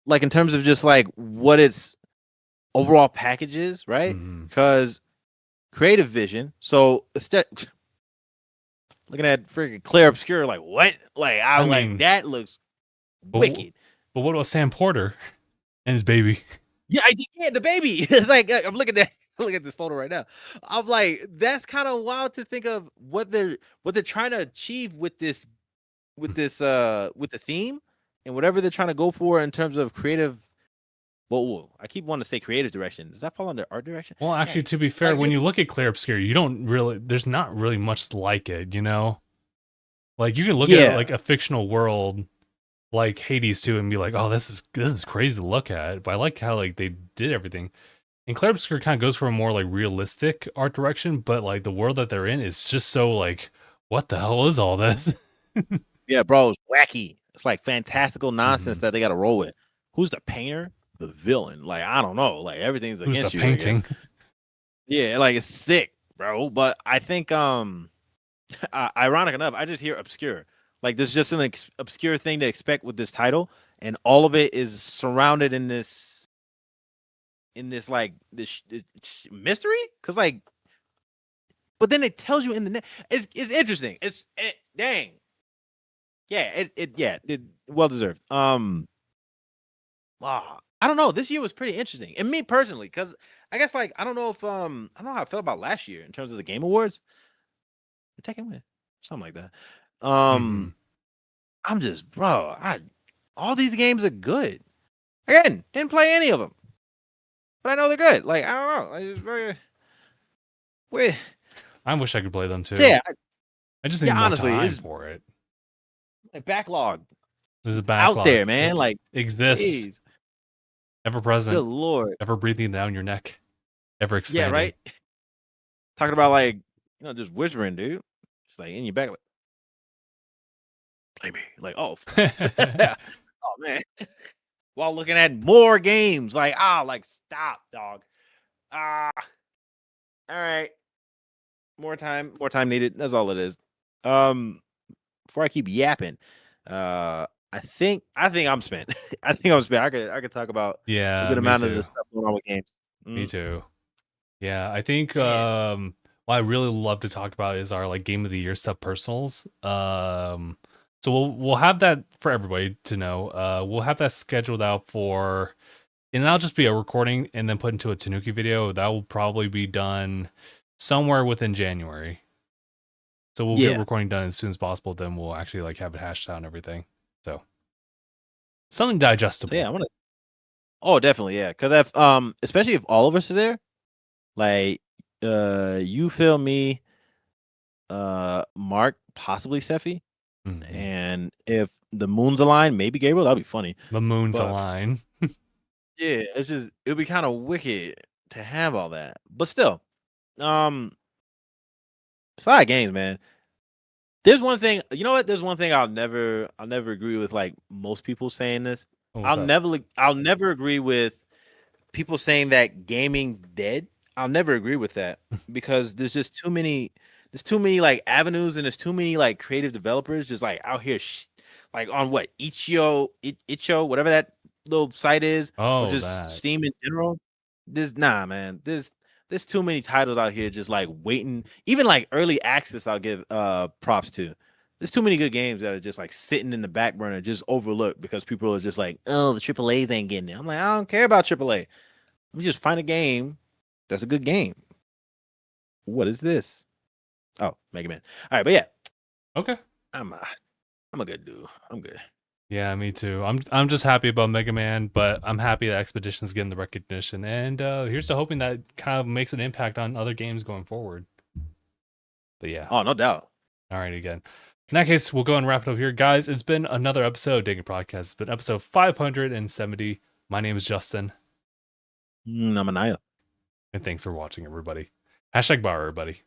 like in terms of just like what its overall package is, right? Mhm. Because creative vision. So instead, looking at freaking clear obscure, like what? Like I I like mean, that looks but, wicked. but what about Sam Porter and his baby? Yeah, I did. Yeah, the baby. Like I'm looking at look at this photo right now. I'm like, that's kind of wild to think of what they're trying to achieve with the theme and whatever they're trying to go for in terms of creative. Well, I keep wanting to say creative direction. Does that fall under art direction? Well, actually, Dang. to be fair, Like, when you look at Clear Obscure, you don't really, there's not really much like it, you know? Like, you can look at yeah. like a fictional world like Hades too and be like, oh, this is crazy to look at. But I like how like they did everything. And Claire Obscure kind of goes for a more like realistic art direction, but like the world that they're in is just so like, what the hell is all this? Yeah, bro, it's wacky. It's like fantastical nonsense Mhm. that they got to roll with. Who's the painter? The villain. Like, I don't know. Like, everything's Who's the against you, I guess. painting? Yeah, like it's sick, bro. But I think, ironic enough, I just hear obscure. Like, there's just an obscure thing to expect with this title, and all of it is surrounded in this like it's mystery. Cause like, but then it tells you in the net. It's interesting. Dang. Yeah, it well deserved. I don't know. This year was pretty interesting, and me personally, because I guess like I don't know if I don't know how I felt about last year in terms of the Game Awards. The Tekken win, something like that. Mhm. I'm just bro. All these games are good. Again, didn't play any of them, but I know they're good. Like I don't know. I just very wait. I wish I could play them So too. yeah, I just need yeah. more Honestly, time it's for it. a backlog. There's a It's out backlog. there, man. It's Like, exists, jeez, ever good present, lord. ever breathing down your neck, ever Yeah, expanding. right. Talking about like just whispering, dude. It's like in your back. Like, play me. Like, oh, oh man. While looking at more games, like like stop, dog. Ah, all right. More time needed. That's all it is. Um, before I keep yapping, I think I'm spent. I think I'm spent. I could talk about a Yeah, good me amount of the too. stuff going on with games. Me Mm, too. Yeah, I think man, what I really love to talk about is our like game of the year stuff personals. So we'll have that for everybody to know. We'll have that scheduled out for, and that'll just be a recording and then put into a Tanuki video. That will probably be done somewhere within January. So we'll get Yeah. recording done as soon as possible. Then we'll actually like have it hashed out and everything. So something digestible. So yeah, I want to. Oh, definitely, yeah. Because if especially if all of us are there, like you feel me, Mark, possibly Seffi, Mm-hmm. and if the moons align, maybe Gabriel. That'd be funny. The moons But align. yeah, it's just it'd be kind of wicked to have all that. But still, um, side games, man. There's one thing, you know what? There's one thing I'll never agree with like most people saying this. What was that? I'll never agree with people saying that gaming's dead. I'll never agree with that because there's too many like avenues and there's too many like creative developers just like out here like on what Itch.io, whatever that little site is, or Oh, just that. Steam in general. Man. There's too many titles out here just like waiting. Even like early access, I'll give props to. There's too many good games that are just like sitting in the back burner, just overlooked because people are just like, oh, the AAAs ain't getting it. I'm like, I don't care about AAA. Let me just find a game that's a good game. What is this? Oh, Mega Man. All right, but yeah, Okay. I'm a, I'm a good dude. I'm good. Yeah, me too. I'm just happy about Mega Man, but I'm happy that Expedition's getting the recognition. And here's to hoping that kind of makes an impact on other games going forward. But yeah. Oh, no doubt. All right, again. In that case, we'll go and wrap it up here. Guys, it's been another episode of DangIT Prodcast. It's been episode 570. My name is Justin. I'm Aniyah. And thanks for watching, everybody. #bar, everybody.